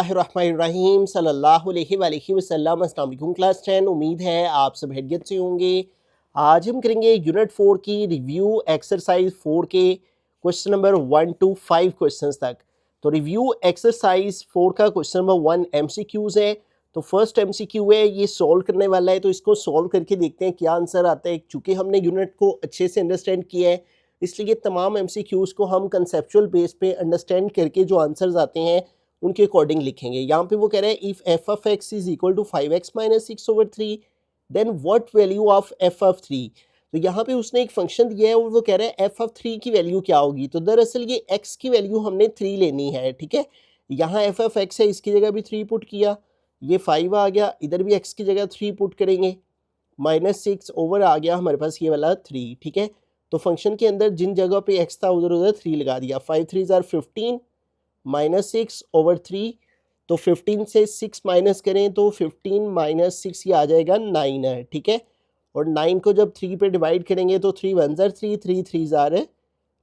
बिस्मिल्लाहिर्रहमानिर्रहीम सल्लल्लाहु अलैहि वसल्लम। अस्सलाम वालेकुम क्लास 10। उम्मीद है आप सब खैरियत से होंगे। आज हम करेंगे यूनिट 4 की रिव्यू एक्सरसाइज 4 के क्वेश्चन नंबर 1 to 5 क्वेश्चंस तक। तो रिव्यू एक्सरसाइज 4 का क्वेश्चन नंबर 1 एमसीक्यूज है। तो फर्स्ट एमसीक्यू है, ये सॉल्व करने वाला है, तो इसको सॉल्व करके देखते हैं क्या आंसर आता है। चूँकि हमने यूनिट को अच्छे से अंडरस्टैंड किया है, इसलिए तमाम एमसीक्यूज को हम कंसेप्चुअल बेस पे अंडरस्टैंड करके जो आंसर्स आते हैं उनके अकॉर्डिंग लिखेंगे। यहाँ पे वो कह रहे हैं if f of x is equal to 5x minus 6/3 then what value of f of 3। तो यहाँ पे उसने एक फंक्शन दिया है और वो कह रहा है एफ ऑफ 3 की वैल्यू क्या होगी। तो दरअसल ये x की वैल्यू हमने 3 लेनी है, ठीक है। यहाँ एफ ऑफ एक्स है, इसकी जगह भी 3 पुट किया, ये 5 आ गया, इधर भी x की जगह 3 पुट करेंगे, -6 ओवर आ गया हमारे पास ये वाला 3, ठीक है। तो फंक्शन के अंदर जिन जगह पे x था उधर उधर 3 लगा दिया। 5 3 आर 15 -6/3। तो 15 से 6 माइनस करें तो 15 - 6 ये आ जाएगा 9 है, ठीक है। और 9 को जब 3 पे डिवाइड करेंगे तो 3 1 जार 3, 3 3 जार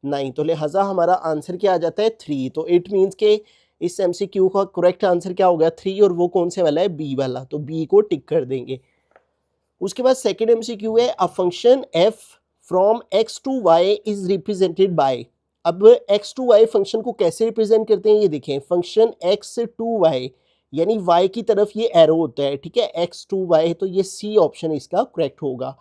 9। तो लिहाजा हमारा आंसर क्या आ जाता है 3। तो इट मीन्स के इस एमसीक्यू का करेक्ट आंसर क्या होगा 3, और वो कौन से वाला है बी वाला, तो बी को टिक कर देंगे। उसके बाद सेकेंड एमसीक्यू है a function f from x to y is represented by. अब x टू y फंक्शन को कैसे रिप्रेजेंट करते हैं ये देखें। फंक्शन x टू y यानी y की तरफ ये एरो होता है, ठीक है, x टू y, तो ये सी ऑप्शन इसका करेक्ट होगा।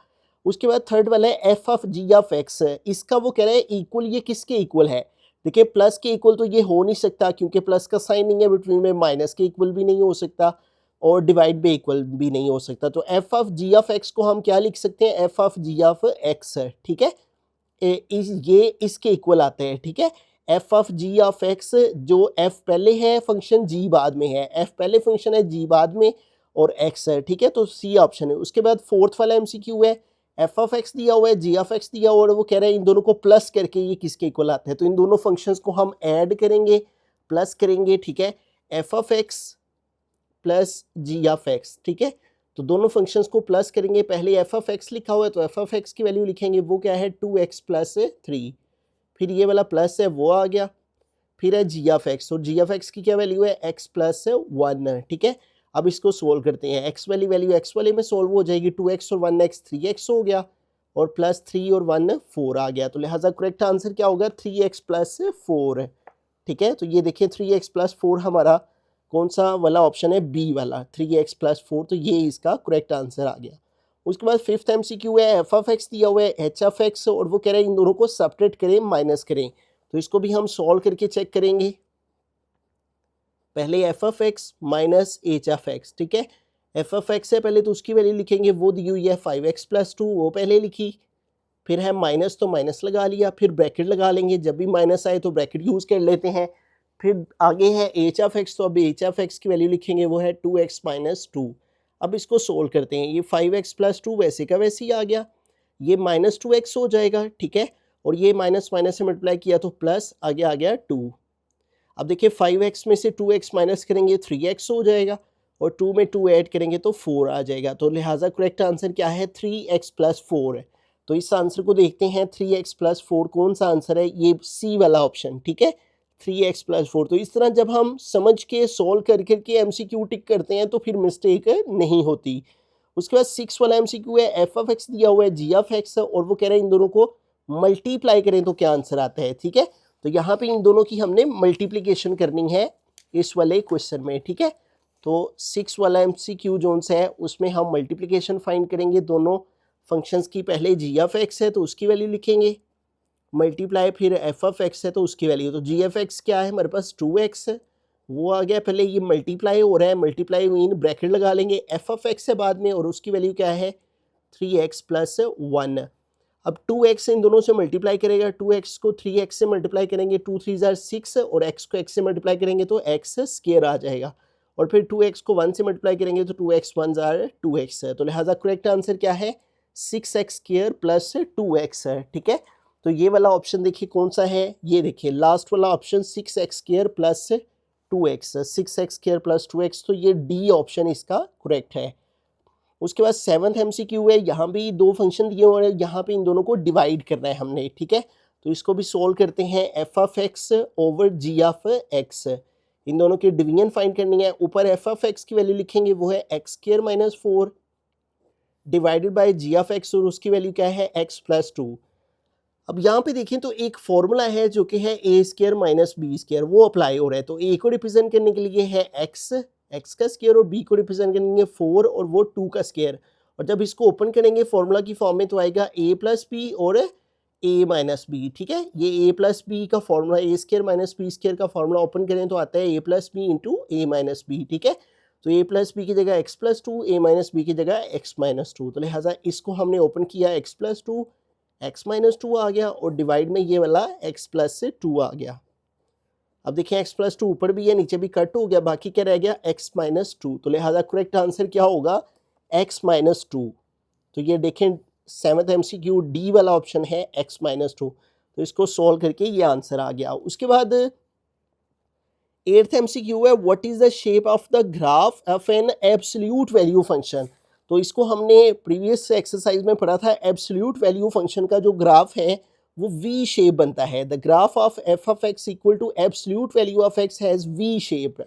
उसके बाद थर्ड वाला है f of g of x. इसका वो कह रहे हैं इक्वल, ये किसके इक्वल है। देखिए प्लस के इक्वल तो ये हो नहीं सकता क्योंकि प्लस का साइन नहीं है बिटवीन में, माइनस के इक्वल भी नहीं हो सकता और डिवाइड पे इक्वल भी नहीं हो सकता। तो f of g of x को हम क्या लिख सकते हैं, f of g of x, ठीक है। ये इसके इक्वल आते हैं, ठीक है। F of g of x, जो एफ पहले है फंक्शन, जी बाद में है, एफ पहले फंक्शन है, जी बाद में, और एक्स है, ठीक है। तो सी ऑप्शन है। उसके बाद फोर्थ वाला एमसीक्यू है एफ ऑफ एक्स दिया हुआ है, जी ऑफ एक्स दिया हुआ है, और वो कह रहे हैं इन दोनों को प्लस करके ये किसके इक्वल आते हैं। तो इन दोनों फंक्शंस को हम ऐड करेंगे, प्लस करेंगे, ठीक है। F of x plus g of x, ठीक है। तो दोनों फंक्शंस को प्लस करेंगे। पहले एफ ऑफ एक्स लिखा हुआ है तो एफ ऑफ एक्स की वैल्यू लिखेंगे, वो क्या है 2x प्लस 3। फिर ये वाला प्लस है वो आ गया, फिर है जी ऑफ एक्स, और जी ऑफ एक्स की क्या वैल्यू है x प्लस 1, ठीक है। अब इसको सोल्व करते हैं, x वाली वैल्यू x वाले में सोल्व हो जाएगी, 2x और 1x 3x हो गया, और प्लस 3 और 1 4 आ गया। तो लिहाजा करेक्ट आंसर क्या होगा 3x प्लस 4, ठीक है। तो ये देखिए 3x प्लस 4 हमारा कौन सा वाला ऑप्शन है, बी वाला, 3x प्लस 4। तो ये इसका करेक्ट आंसर आ गया। उसके बाद फिफ्थ एमसीक्यू है एफ ऑफ एक्स दिया हुआ है, एच ऑफ एक्स, और वो कह रहे हैं इन दोनों को सब्ट्रैक्ट करें, माइनस करें। तो इसको भी हम सॉल्व करके चेक करेंगे। पहले F of x minus H of x, ठीक है। एफ ऑफ एक्स है पहले तो उसकी वैल्यू लिखेंगे, वो दी हुई है 5x प्लस 2, वो पहले लिखी। फिर है माइनस तो माइनस लगा लिया, फिर ब्रैकेट लगा लेंगे, जब भी माइनस आए तो ब्रैकेट यूज़ कर लेते हैं। फिर आगे है एच ऑफ एक्स, तो अब एच ऑफ एक्स की वैल्यू लिखेंगे, वो है 2x माइनस 2। अब इसको सोल्व करते हैं, ये 5x प्लस 2 वैसे का वैसे ही आ गया, ये -2x हो जाएगा, ठीक है। और ये माइनस माइनस से मल्टीप्लाई किया तो प्लस आगे आ गया 2। अब देखिए 5x में से 2x माइनस करेंगे 3x हो जाएगा, और 2 में 2 ऐड करेंगे तो 4 आ जाएगा। तो लिहाजा करेक्ट आंसर क्या है 3x प्लस 4 है। तो इस आंसर को देखते हैं 3x प्लस 4 कौन सा आंसर है, ये सी वाला ऑप्शन, ठीक है, 3x प्लस 4। तो इस तरह जब हम समझ के सोल्व कर करके एमसीक्यू टिक करते हैं तो फिर मिस्टेक नहीं होती। उसके बाद 6 वाला एमसीक्यू है एफ ऑफ एक्स दिया हुआ है, जी ऑफ एक्स, और वो कह रहे हैं इन दोनों को मल्टीप्लाई करें तो क्या आंसर आता है, ठीक है। तो यहाँ पे इन दोनों की हमने मल्टीप्लिकेशन करनी है इस वाले क्वेश्चन में, ठीक है। तो 6 वाला एमसीक्यू जोन से है उसमें हम मल्टीप्लिकेशन फाइंड करेंगे दोनों फंक्शंस की। पहले जी ऑफ एक्स है तो उसकी वैल्यू लिखेंगे, मल्टीप्लाई फिर एफ ऑफ एक्स है तो उसकी वैल्यू। तो जी एफ एक्स क्या है हमारे पास 2x है, वो आ गया, पहले ये मल्टीप्लाई हो रहा है, मल्टीप्लाई मीन ब्रैकेट लगा लेंगे, एफ ऑफ एक्स है बाद में, और उसकी वैल्यू क्या है 3x प्लस 1। अब 2x इन दोनों से मल्टीप्लाई करेगा, 2x को 3x से मल्टीप्लाई करेंगे, 2 3 जार 6, और x को x से मल्टीप्लाई करेंगे तो x स्क्वायर आ जाएगा, और फिर 2x को 1 से मल्टीप्लाई करेंगे तो 2x 1 जार 2x है। तो लिहाजा करेक्ट आंसर क्या है 6x स्क्वायर प्लस 2x है, ठीक है। तो ये वाला ऑप्शन देखिए कौन सा है, ये देखिए लास्ट वाला option 6x square plus 2x, 6x square plus 2x, तो ये डी ऑप्शन इसका करेक्ट है। उसके बाद 7th एमसीक्यू है, यहाँ भी दो फंक्शन दिए हुए हैं, यहाँ पे इन दोनों को डिवाइड करना है हमने, ठीक है। तो इसको भी सोल्व करते हैं, f of x over g of x. इन दोनों की डिवीजन फाइंड करनी है। ऊपर एफ ऑफ एक्स की वैल्यू लिखेंगे, वो है x square minus 4 divided by g of x, और उसकी वैल्यू क्या है एक्स प्लस 2। अब यहाँ पे देखें तो एक फॉर्मूला है जो कि है ए स्क्वायर माइनस बी स्क्वायर, वो अप्लाई हो रहा है। तो ए को रिप्रेजेंट करने के लिए है एक्स, एक्स का स्क्वायर, और बी को रिप्रेजेंट करने के लिए 4 और वो 2 का स्क्वायर। और जब इसको ओपन करेंगे फॉर्मूला की फॉर्म में तो आएगा ए प्लस बी और ए माइनस बी, ठीक है। ये ए प्लस बी का फॉर्मूला, ए स्क्वायर माइनस बी स्क्वायर का फॉर्मूला ओपन करें तो आता है ए प्लस बी इंटू ए माइनस बी, ठीक है। तो ए प्लस बी की जगह एक्स प्लस 2, ए माइनस बी की जगह एक्स माइनस 2। तो लिहाजा इसको हमने ओपन किया, एक्स प्लस 2 एक्स माइनस 2 आ गया, और डिवाइड में ये वाला एक्स प्लस से 2 आ गया। अब देखिए एक्स प्लस 2 ऊपर भी है नीचे भी कट हो गया, बाकी क्या रह गया एक्स माइनस 2। तो लिहाजा करेक्ट आंसर क्या होगा एक्स माइनस 2। तो ये देखें 7th MCQ डी वाला ऑप्शन है एक्स माइनस 2। तो इसको सॉल्व करके ये आंसर आ गया। उसके बाद 8th MCQ है what is the shape of the graph of an absolute value function. तो इसको हमने प्रीवियस एक्सरसाइज में पढ़ा था, एब्सोल्यूट वैल्यू फंक्शन का जो ग्राफ है वो वी शेप बनता है। The graph of f of x equal to absolute value of x has V shape,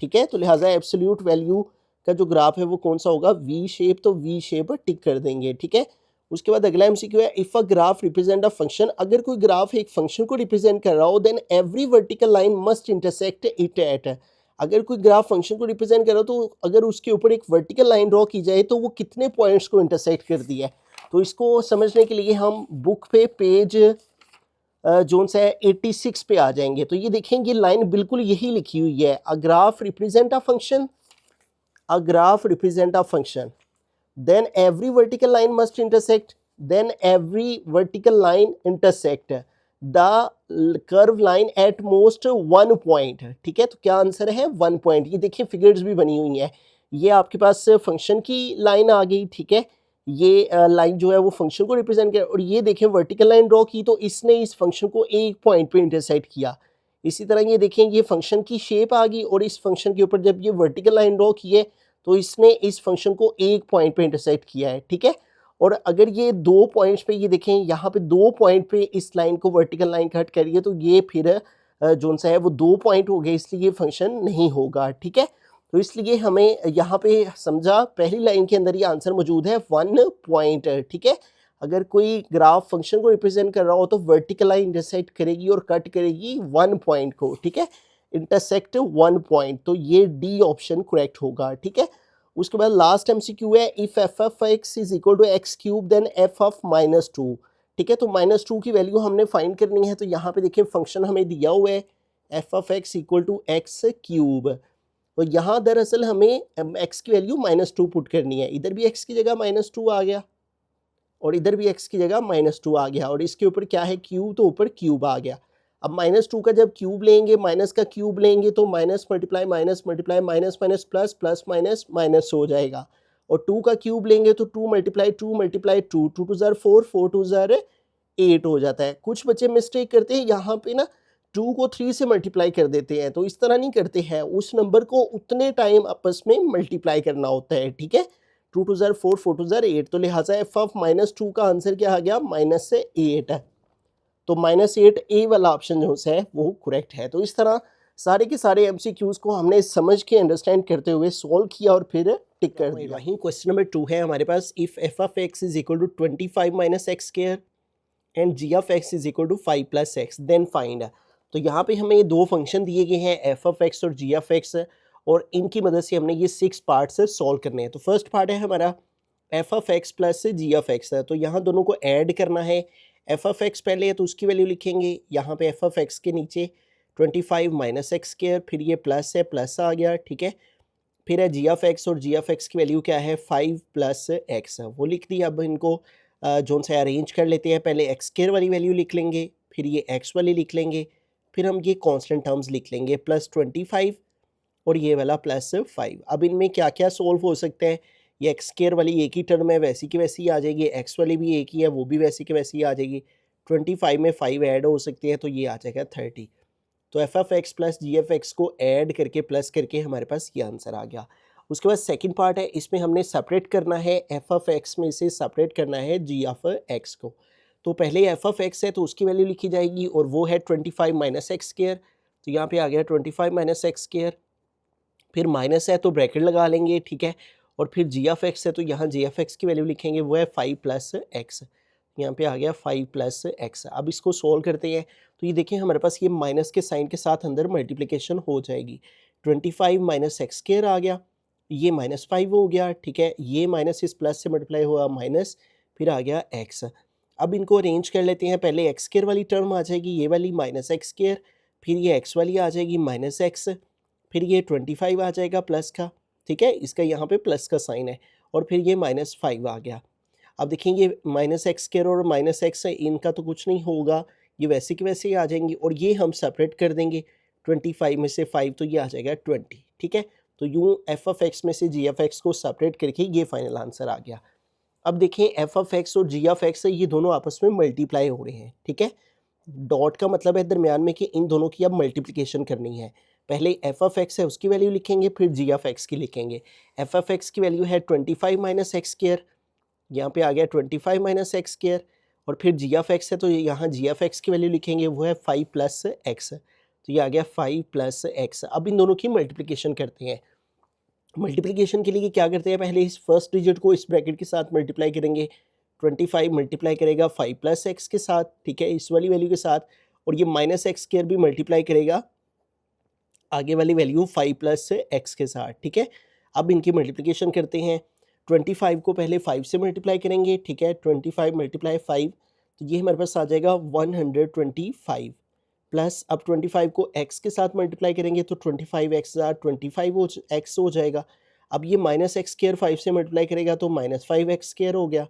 ठीक है। तो लिहाजा एब्सोल्यूट वैल्यू का जो ग्राफ है वो कौन सा होगा, वी शेप। तो वी शेप टिक कर देंगे, ठीक है। उसके बाद अगला MCQ है if a graph represent a function, अगर कोई ग्राफ एक फंक्शन को रिप्रेजेंट कर रहा हो then every vertical line must intersect it at. अगर कोई ग्राफ फंक्शन को रिप्रेजेंट कर रहा हो तो अगर उसके ऊपर एक वर्टिकल लाइन ड्रॉ की जाए तो वो कितने पॉइंट्स को इंटरसेक्ट करती है। तो इसको समझने के लिए हम बुक पे पेज जोन सा है 86 पे आ जाएंगे। तो ये देखेंगे लाइन बिल्कुल यही लिखी हुई है, a graph represent a function, a graph represent a function, then every vertical line must intersect, then every vertical line intersect the curve line at most 1 point, ठीक है। तो क्या आंसर है 1 पॉइंट। ये देखिए फिगर्स भी बनी हुई हैं, ये आपके पास फंक्शन की लाइन आ गई, ठीक है। ये लाइन जो है वो फंक्शन को रिप्रेजेंट कर, और ये देखें वर्टिकल लाइन ड्रॉ की तो इसने इस फंक्शन को एक पॉइंट पे इंटरसेक्ट किया। इसी तरह ये देखें ये फंक्शन की शेप आ गई, और इस फंक्शन के ऊपर जब ये वर्टिकल लाइन ड्रॉ की है तो इसने इस फंक्शन को एक पॉइंट पे इंटरसेक्ट किया है, ठीक है। और अगर ये 2 पॉइंट्स पे, ये देखें यहाँ पे 2 पॉइंट पे इस लाइन को वर्टिकल लाइन कट करिए तो ये फिर जोन सा है वो 2 पॉइंट हो गए, इसलिए ये फंक्शन नहीं होगा, ठीक है। तो इसलिए हमें यहाँ पे समझा पहली लाइन के अंदर ये आंसर मौजूद है 1 पॉइंट, ठीक है। अगर कोई ग्राफ फंक्शन को रिप्रेजेंट कर रहा हो तो वर्टिकल लाइन इंटरसेक्ट करेगी और कट करेगी 1 पॉइंट को, ठीक है, इंटरसेक्ट 1 पॉइंट। तो ये डी ऑप्शन करेक्ट होगा, ठीक है। उसके बाद लास्ट MCQ है if f of x is equal to x cube then f of minus 2, ठीक है। तो माइनस 2 की वैल्यू हमने फाइंड करनी है। तो यहाँ पे देखिए फंक्शन हमें दिया हुआ है f of x equal to x cube, तो यहाँ दरअसल हमें एक्स की वैल्यू -2 पुट करनी है। इधर भी एक्स की जगह -2 आ गया और इधर भी एक्स की जगह -2 आ गया, और इसके ऊपर क्या है क्यूब, तो ऊपर क्यूब आ गया। अब -2 का जब क्यूब लेंगे, माइनस का क्यूब लेंगे तो minus multiply minus multiply minus minus plus plus minus minus हो जाएगा, और 2 का क्यूब लेंगे तो 2 मल्टीप्लाई 2 मल्टीप्लाई 2, 2 2 4, 4 2 8 हो जाता है। कुछ बच्चे मिस्टेक करते हैं यहाँ पे ना 2 को 3 से मल्टीप्लाई कर देते हैं, तो इस तरह नहीं करते हैं, उस नंबर को उतने टाइम आपस में मल्टीप्लाई करना होता है, ठीक है। 2 2 4, 4 2 8, तो लिहाजा एफ ऑफ -2 का आंसर क्या आ गया -8 है। तो -8 ए वाला ऑप्शन जो है वो करेक्ट है। तो इस तरह सारे के सारे MCQs को हमने समझ के अंडरस्टैंड करते हुए सॉल्व किया और फिर टिक कर दिया। वहीं क्वेश्चन नंबर 2 है हमारे पास, if f of x is equal to 25 minus x square and g of x is equal to 5 plus x then find. तो यहाँ पे हमें दो फंक्शन दिए गए हैं एफ ऑफ एक्स और जी ऑफ एक्स, और इनकी मदद से हमने ये 6 पार्ट से सॉल्व करने हैं। तो फर्स्ट पार्ट है हमारा f of x plus g of x है, तो यहाँ दोनों को ऐड करना है। एफ ऑफ एक्स पहले है तो उसकी वैल्यू लिखेंगे, यहाँ पे एफ ऑफ एक्स के नीचे 25 माइनस एक्स स्क्वायर, फिर ये प्लस है, प्लस आ गया, ठीक है। फिर है जी ऑफ एक्स, और जी ऑफ एक्स की वैल्यू क्या है 5 प्लस एक्स, वो लिख दी। अब इनको जोन से अरेंज कर लेते हैं, पहले एक्स स्क्वायर वाली वैल्यू लिख लेंगे, फिर ये एक्स वाली लिख लेंगे, फिर हम ये कांस्टेंट टर्म्स लिख लेंगे प्लस 25 और ये वाला प्लस 5। अब इनमें क्या क्या सोल्व हो सकते हैं, ये एक्स स्क्वायर वाली एक ही टर्म है वैसी की वैसी आ जाएगी, एक्स वाली भी एक ही है वो भी वैसी की वैसी आ जाएगी, 25 में 5 ऐड हो सकते हैं तो ये आ जाएगा 30। तो f of x plus g f x को ऐड करके प्लस करके हमारे पास ये आंसर आ गया। उसके बाद सेकंड पार्ट है, इसमें हमने सेपरेट करना है एफ ऑफ एक्स में से सेपरेट करना है जी ऑफ एक्स को। तो पहले एफ ऑफ एक्स है तो उसकी वैल्यू लिखी जाएगी और वो है 25 माइनस एक्स स्क्वायर, तो यहाँ पे आ गया 25 माइनस एक्स स्क्वायर, फिर माइनस है तो ब्रैकेट लगा लेंगे, ठीक है। और फिर जी ऑफ एक्स है तो यहाँ जी ऑफ एक्स की वैल्यू लिखेंगे, वो है 5 प्लस एक्स। यहाँ पे आ गया 5 प्लस एक्स। अब इसको सोल्व करते हैं तो ये देखिए हमारे पास ये माइनस के साइन के साथ अंदर मल्टीप्लिकेशन हो जाएगी। 25 माइनस एक्स स्क्वायर आ गया, ये -5 हो गया, ठीक है। ये माइनस इस प्लस से मल्टीप्लाई हुआ माइनस, फिर आ गया एक्स। अब इनको अरेंज कर लेते हैं। पहले एक्स स्क्वायर वाली टर्म आ जाएगी, ये वाली माइनस एक्स स्क्वायर, फिर ये एक्स वाली आ जाएगी माइनस एक्स, फिर ये 25 आ जाएगा प्लस का, ठीक है। इसका यहाँ पे प्लस का साइन है, और फिर ये -5 आ गया। अब देखेंगे माइनस एक्स स्क्वायर और माइनस एक्स है, इनका तो कुछ नहीं होगा, ये वैसे के वैसे ही आ जाएंगे, और ये हम सेपरेट कर देंगे। 25 में से 5 तो ये आ जाएगा 20, ठीक है। तो यूँ एफ ऑफ एक्स में से जी ऑफ एक्स को सेपरेट करके ये फाइनल आंसर आ गया। अब देखें एफ ऑफ एक्स और जी ऑफ एक्स ये दोनों आपस में मल्टीप्लाई हो रहे हैं, ठीक है। डॉट का मतलब है दरमियान में कि इन दोनों की अब मल्टीप्लिकेशन करनी है। पहले एफ ऑफ एक्स है उसकी वैल्यू लिखेंगे, फिर जी ऑफ एक्स की लिखेंगे। एफ ऑफ एक्स की वैल्यू है 25 माइनस एक्स स्क्वायर, यहाँ पे आ गया 25 माइनस एक्स स्क्वायर, और फिर जी ऑफ एक्स है तो यहाँ जी ऑफ एक्स की वैल्यू लिखेंगे, वो है 5 प्लस एक्स। तो ये आ गया 5 प्लस एक्स। अब इन दोनों की मल्टीप्लिकेशन करते हैं। मल्टीप्लिकेशन के लिए क्या करते हैं, पहले इस फर्स्ट डिजिट को इस ब्रैकेट के साथ मल्टीप्लाई करेंगे। 25 मल्टीप्लाई करेगा 5 प्लस एक्स के साथ, ठीक है, इस वाली वैल्यू के साथ, और ये माइनस एक्स स्क्वायर भी मल्टीप्लाई करेगा आगे वाली वैल्यू 5 प्लस एक्स के साथ, ठीक है। अब इनकी मल्टीप्लिकेशन करते हैं। 25 को पहले 5 से मल्टीप्लाई करेंगे, ठीक है। 25 मल्टीप्लाई 5, तो ये हमारे पास आ जाएगा 125 प्लस, अब 25 को x के साथ मल्टीप्लाई करेंगे तो 25x 25 एक्स हो जाएगा। अब ये माइनस एक्स स्क्वायर 5 से मल्टीप्लाई करेगा तो -5x स्क्वायर हो गया,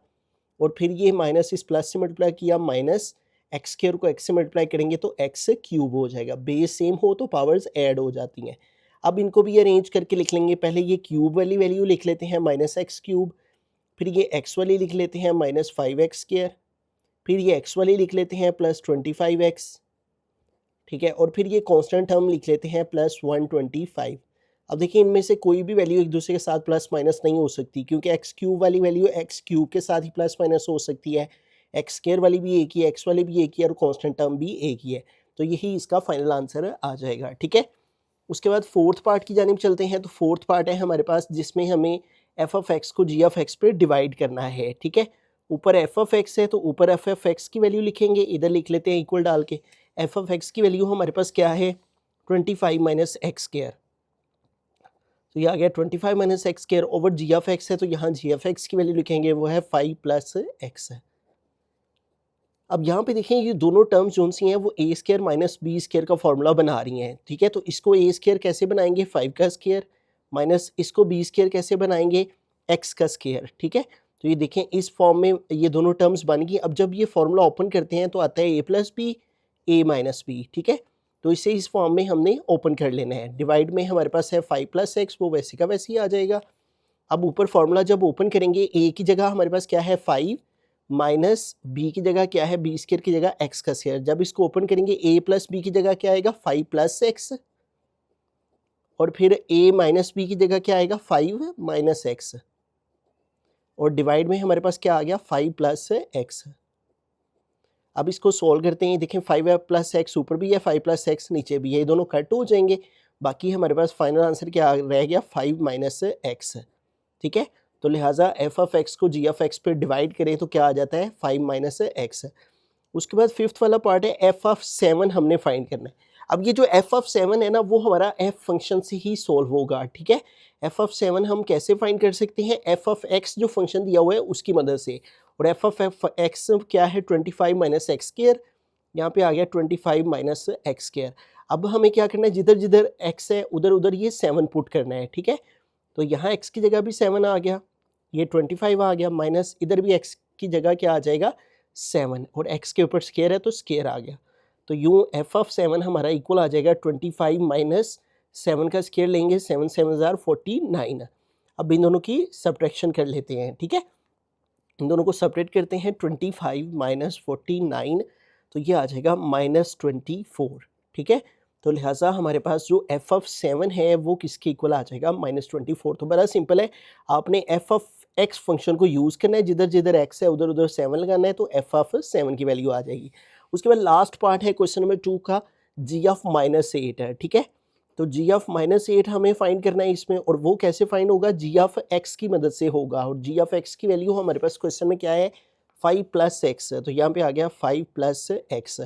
और फिर ये माइनस इस प्लस से मल्टीप्लाई किया, माइनस एक्स स्क्वायर को x से मल्टीप्लाई करेंगे तो x क्यूब हो जाएगा। बेस सेम हो तो पावर्स ऐड हो जाती हैं। अब इनको भी अरेंज करके लिख लेंगे। पहले ये क्यूब वाली वैल्यू लिख लेते हैं -x क्यूब, फिर ये x वाली लिख लेते हैं -5x स्क्वायर, फिर ये x वाली लिख लेते हैं +25x, ठीक है, और फिर ये कांस्टेंट टर्म लिख लेते हैं +125। अब देखिए इनमें से कोई भी वैल्यू एक दूसरे के साथ प्लस माइनस नहीं हो सकती, क्योंकि एक्स क्यूब वाली वैल्यू एक्स क्यूब के साथ ही प्लस माइनस हो सकती है, एक्स स्क्वायर वाली भी एक ही है, एक्स वाली भी एक ही है, और कांस्टेंट टर्म भी एक ही है। तो यही इसका फाइनल आंसर आ जाएगा, ठीक है। उसके बाद फोर्थ पार्ट की जानिब चलते हैं। तो फोर्थ पार्ट है हमारे पास जिसमें हमें एफ ऑफ एक्स को जी ऑफ एक्स पे डिवाइड करना है, ठीक है। ऊपर एफ ऑफ एक्स है तो ऊपर एफ ऑफ एक्स की वैल्यू लिखेंगे, इधर लिख लेते हैं इक्वल डाल के। एफ ऑफ एक्स की वैल्यू हमारे पास क्या है, 25 माइनस एक्स स्क्वायर, तो ये आ गया 25 minus x square over g of x है तो यहाँ जी ऑफ एक्स की वैल्यू लिखेंगे, वो है 5 प्लस एक्स है। अब यहाँ पे देखें ये दोनों टर्म्स जो सी हैं वो ए स्क्वायर माइनस बी स्क्वायर का फॉर्मूला बना रही हैं, ठीक है। तो इसको ए स्क्वायर कैसे बनाएंगे, 5 का स्क्वायर, माइनस इसको बी स्क्वायर कैसे बनाएंगे, एक्स का स्क्वायर, ठीक है। तो ये देखें इस फॉर्म में ये दोनों टर्म्स बन गई। अब जब ये फॉर्मूला ओपन करते हैं तो आता है ए प्लस बी, ए माइनस बी, ठीक है। तो इसे इस फॉर्म में हमने ओपन कर लेना है। डिवाइड में हमारे पास है 5 प्लस एक्स, वो वैसे का वैसे ही आ जाएगा। अब ऊपर फॉर्मूला जब ओपन करेंगे, ए की जगह हमारे पास क्या है 5, माइनस बी की जगह क्या है, बी स्क्वायर की जगह एक्स का स्क्वायर। जब इसको ओपन करेंगे ए प्लस बी की जगह क्या आएगा 5 प्लस एक्स, और फिर ए माइनस बी की जगह क्या आएगा 5 माइनस एक्स, और डिवाइड में हमारे पास क्या आ गया 5 प्लस एक्स। अब इसको सॉल्व करते हैं। देखें 5 प्लस एक्स ऊपर भी है, 5 प्लस एक्स नीचे भी है, ये दोनों कट हो जाएंगे। बाकी हमारे पास फाइनल आंसर क्या रह गया 5 माइनस एक्स, ठीक है। तो लिहाजा एफ ऑफ एक्स को जी ऑफ एक्स पे डिवाइड करें तो क्या आ जाता है 5 माइनस एक्स। उसके बाद फिफ्थ वाला पार्ट है एफ ऑफ 7 हमने फाइंड करना है। अब ये जो एफ ऑफ 7 है ना वो हमारा एफ फंक्शन से ही सोल्व होगा, ठीक है। एफ ऑफ 7 हम कैसे फाइंड कर सकते हैं, एफ ऑफ एक्स जो फंक्शन दिया हुआ है उसकी मदद से। और एफ ऑफ एक्स क्या है 25 माइनस एक्स स्क्वायर, यहाँ पे आ गया 25 माइनस एक्स स्क्वायर। अब हमें क्या करना है, जिधर जिधर एक्स है उधर उधर ये 7 पुट करना है, ठीक है। तो यहाँ x की जगह भी 7 आ गया, ये 25 आ गया, माइनस इधर भी x की जगह क्या आ जाएगा 7, और x के ऊपर स्क्वायर है तो स्क्वायर आ गया। तो यूँ एफ ऑफ 7 हमारा इक्वल आ जाएगा 25 माइनस 7 का स्क्वायर लेंगे, 7 7 49। अब इन दोनों की सब्ट्रैक्शन कर लेते हैं, ठीक है। इन दोनों को सेपरेट करते हैं, 25 माइनस 49, तो ये आ जाएगा -24, ठीक है। तो लिहाजा हमारे पास जो एफ ऑफ 7 है वो किसके इक्वल आ जाएगा -24। तो बड़ा सिंपल है, आपने एफ ऑफ एक्स फंक्शन को यूज़ करना है, जिधर जिधर एक्स है उधर उधर 7 लगाना है, तो एफ ऑफ 7 की वैल्यू आ जाएगी। उसके बाद लास्ट पार्ट है क्वेश्चन नंबर 2 का, जी ऑफ -8 है, ठीक है। तो जी ऑफ -8 हमें फाइंड करना है इसमें, और वो कैसे फाइंड होगा, जी ऑफ एक्स की मदद से होगा। और जी ऑफ एक्स की वैल्यू हमारे पास क्वेश्चन में क्या है, 5 + x, तो यहाँ पे आ गया 5 + x।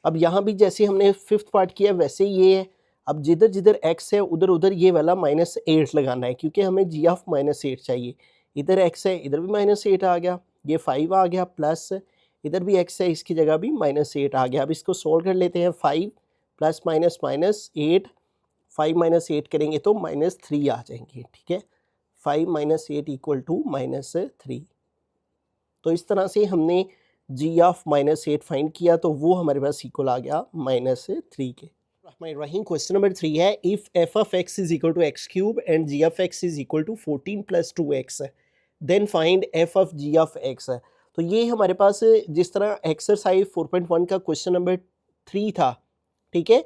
अब यहाँ भी जैसे हमने फिफ्थ पार्ट किया वैसे ही ये है। अब जिधर जिधर x है उधर उधर ये वाला -8 लगाना है, क्योंकि हमें जी ऑफ -8 चाहिए। इधर x है, इधर भी -8 आ गया, ये 5 आ गया, प्लस इधर भी x है, इसकी जगह भी -8 आ गया। अब इसको सोल्व कर लेते हैं, 5 + -8, 5 - 8 करेंगे तो -3 आ जाएंगे, ठीक है। 5 - 8 = -3। तो इस तरह से हमने जी ऑफ -8 फाइंड किया, तो वो हमारे पास इक्वल आ गया -3 के। रहीम क्वेश्चन नंबर 3 है, if f of x is equal to x³ and g of x is equal to 14 + 2x, then find f of g of x। तो ये हमारे पास जिस तरह एक्सरसाइज 4.1 का क्वेश्चन नंबर 3 था, ठीक है,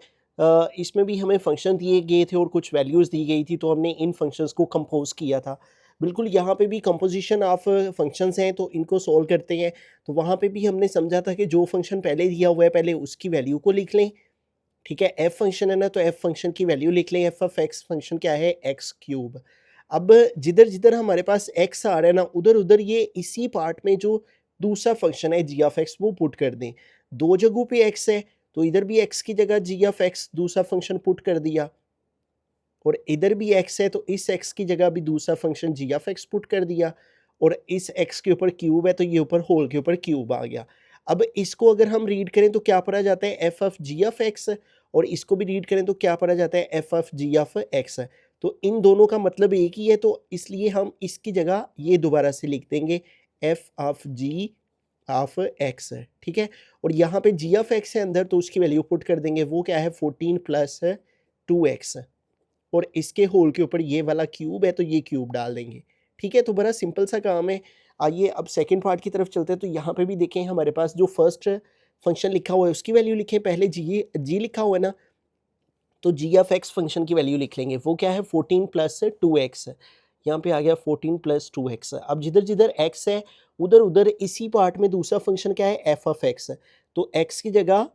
इसमें भी हमें फंक्शन दिए गए थे और कुछ वैल्यूज़ दी गई थी, तो हमने इन फंक्शंस को कंपोज किया था। बिल्कुल यहाँ पे भी कंपोजिशन ऑफ फंक्शंस हैं, तो इनको सोल्व करते हैं। तो वहाँ पे भी हमने समझा था कि जो फंक्शन पहले दिया हुआ है पहले उसकी वैल्यू को लिख लें, ठीक है। एफ फंक्शन है ना, तो एफ फंक्शन की वैल्यू लिख लें। एफ ऑफ एक्स फंक्शन क्या है, x³। अब जिधर जिधर हमारे पास x आ रहा है ना, उधर उधर ये इसी पार्ट में जो दूसरा फंक्शन है जी ऑफ एक्स वो पुट कर दें। दो जगहों पे x है, तो इधर भी x की जगह जी ऑफ एक्स दूसरा फंक्शन पुट कर दिया, और इधर भी x है तो इस x की जगह भी दूसरा function g of x put कर दिया, और इस x के ऊपर क्यूब है तो ये ऊपर होल के ऊपर क्यूब आ गया। अब इसको अगर हम रीड करें तो क्या पढ़ा जाता है, f of g of x, और इसको भी रीड करें तो क्या पढ़ा जाता है, f of g of x. तो इन दोनों का मतलब एक ही है, तो इसलिए हम इसकी जगह ये दोबारा से लिख देंगे, f of g of x, ठीक है। और यहाँ पे जी ऑफ एक्स है अंदर, तो उसकी वैल्यू पुट कर देंगे, वो क्या है 14 + 2x, और इसके होल के ऊपर ये वाला क्यूब है तो ये क्यूब डाल देंगे, ठीक है। तो बड़ा सिंपल सा काम है। आइए अब सेकंड पार्ट की तरफ चलते हैं। तो यहाँ पे भी देखें, हमारे पास जो फर्स्ट फंक्शन लिखा हुआ है उसकी वैल्यू लिखें। पहले जी लिखा हुआ है ना, तो जी ऑफ एक्स फंक्शन की वैल्यू लिख लेंगे, वो क्या है 14 + 2x। यहाँ पे आ गया 14 + 2x। अब जिधर जिधर x है उधर उधर इसी पार्ट में दूसरा फंक्शन क्या है, एफ ऑफ एक्स। तो x की जगह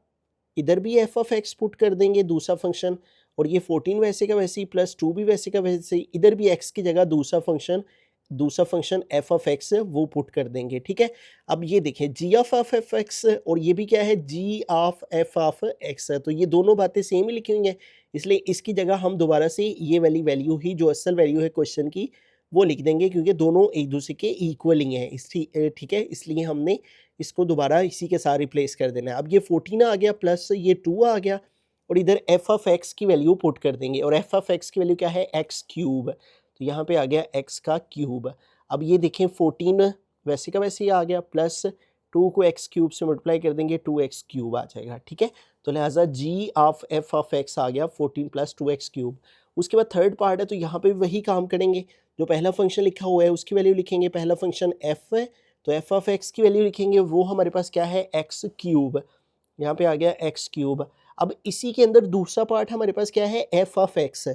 इधर भी एफ ऑफ एक्स पुट कर देंगे दूसरा फंक्शन, और ये 14 वैसे का वैसे ही, +2 भी वैसे का वैसे ही, इधर भी x की जगह दूसरा फंक्शन एफ ऑफ एक्स वो पुट कर देंगे, ठीक है। अब ये देखें, जी ऑफ एफ एक्स और ये भी क्या है, जी ऑफ एफ ऑफ एक्स है, तो ये दोनों बातें सेम ही लिखी हुई हैं, इसलिए इसकी जगह हम दोबारा से ये वाली वैल्यू ही जो असल वैल्यू है क्वेश्चन की वो लिख देंगे, क्योंकि दोनों एक दूसरे के इक्वल ही हैं, ठीक है। इसलिए हमने इसको दोबारा इसी के साथ रिप्लेस कर देना है। अब ये 14 आ गया प्लस ये 2 आ गया, और इधर एफ ऑफ एक्स की वैल्यू पुट कर देंगे, और एफ ऑफ एक्स की वैल्यू क्या है, x³। तो यहाँ पे आ गया x का क्यूब। अब ये देखें 14 वैसे का वैसे ही आ गया, प्लस 2 को x³ से मल्टीप्लाई कर देंगे, 2x³ आ जाएगा, ठीक है। तो लिहाजा जी ऑफ एफ ऑफ एक्स आ गया 14 + 2x³। उसके बाद थर्ड पार्ट है, तो यहाँ पे भी वही काम करेंगे। जो पहला फंक्शन लिखा हुआ है उसकी वैल्यू लिखेंगे। पहला फंक्शन f है, तो एफ ऑफ एक्स की वैल्यू लिखेंगे, वो हमारे पास क्या है, x³। यहाँ पे आ गया x³। अब इसी के अंदर दूसरा पार्ट हमारे पास क्या है, एफ ऑफ एक्स।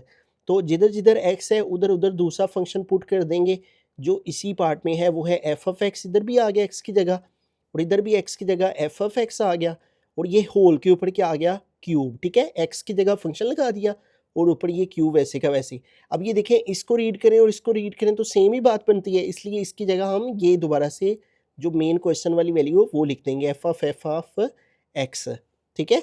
तो जिधर जिधर x है उधर उधर दूसरा फंक्शन पुट कर देंगे, जो इसी पार्ट में है वो है एफ ऑफ एक्स। इधर भी आ गया x की जगह, और इधर भी x की जगह एफ ऑफ एक्स आ गया, और ये होल के ऊपर क्या आ गया, क्यूब, ठीक है। x की जगह फंक्शन लगा दिया, और ऊपर ये क्यूब वैसे का वैसे ही। अब ये देखें, इसको रीड करें और इसको रीड करें तो सेम ही बात बनती है, इसलिए इसकी जगह हम ये दोबारा से जो मेन क्वेश्चन वाली वैल्यू है वो लिख देंगे, एफ ऑफ एक्स, ठीक है।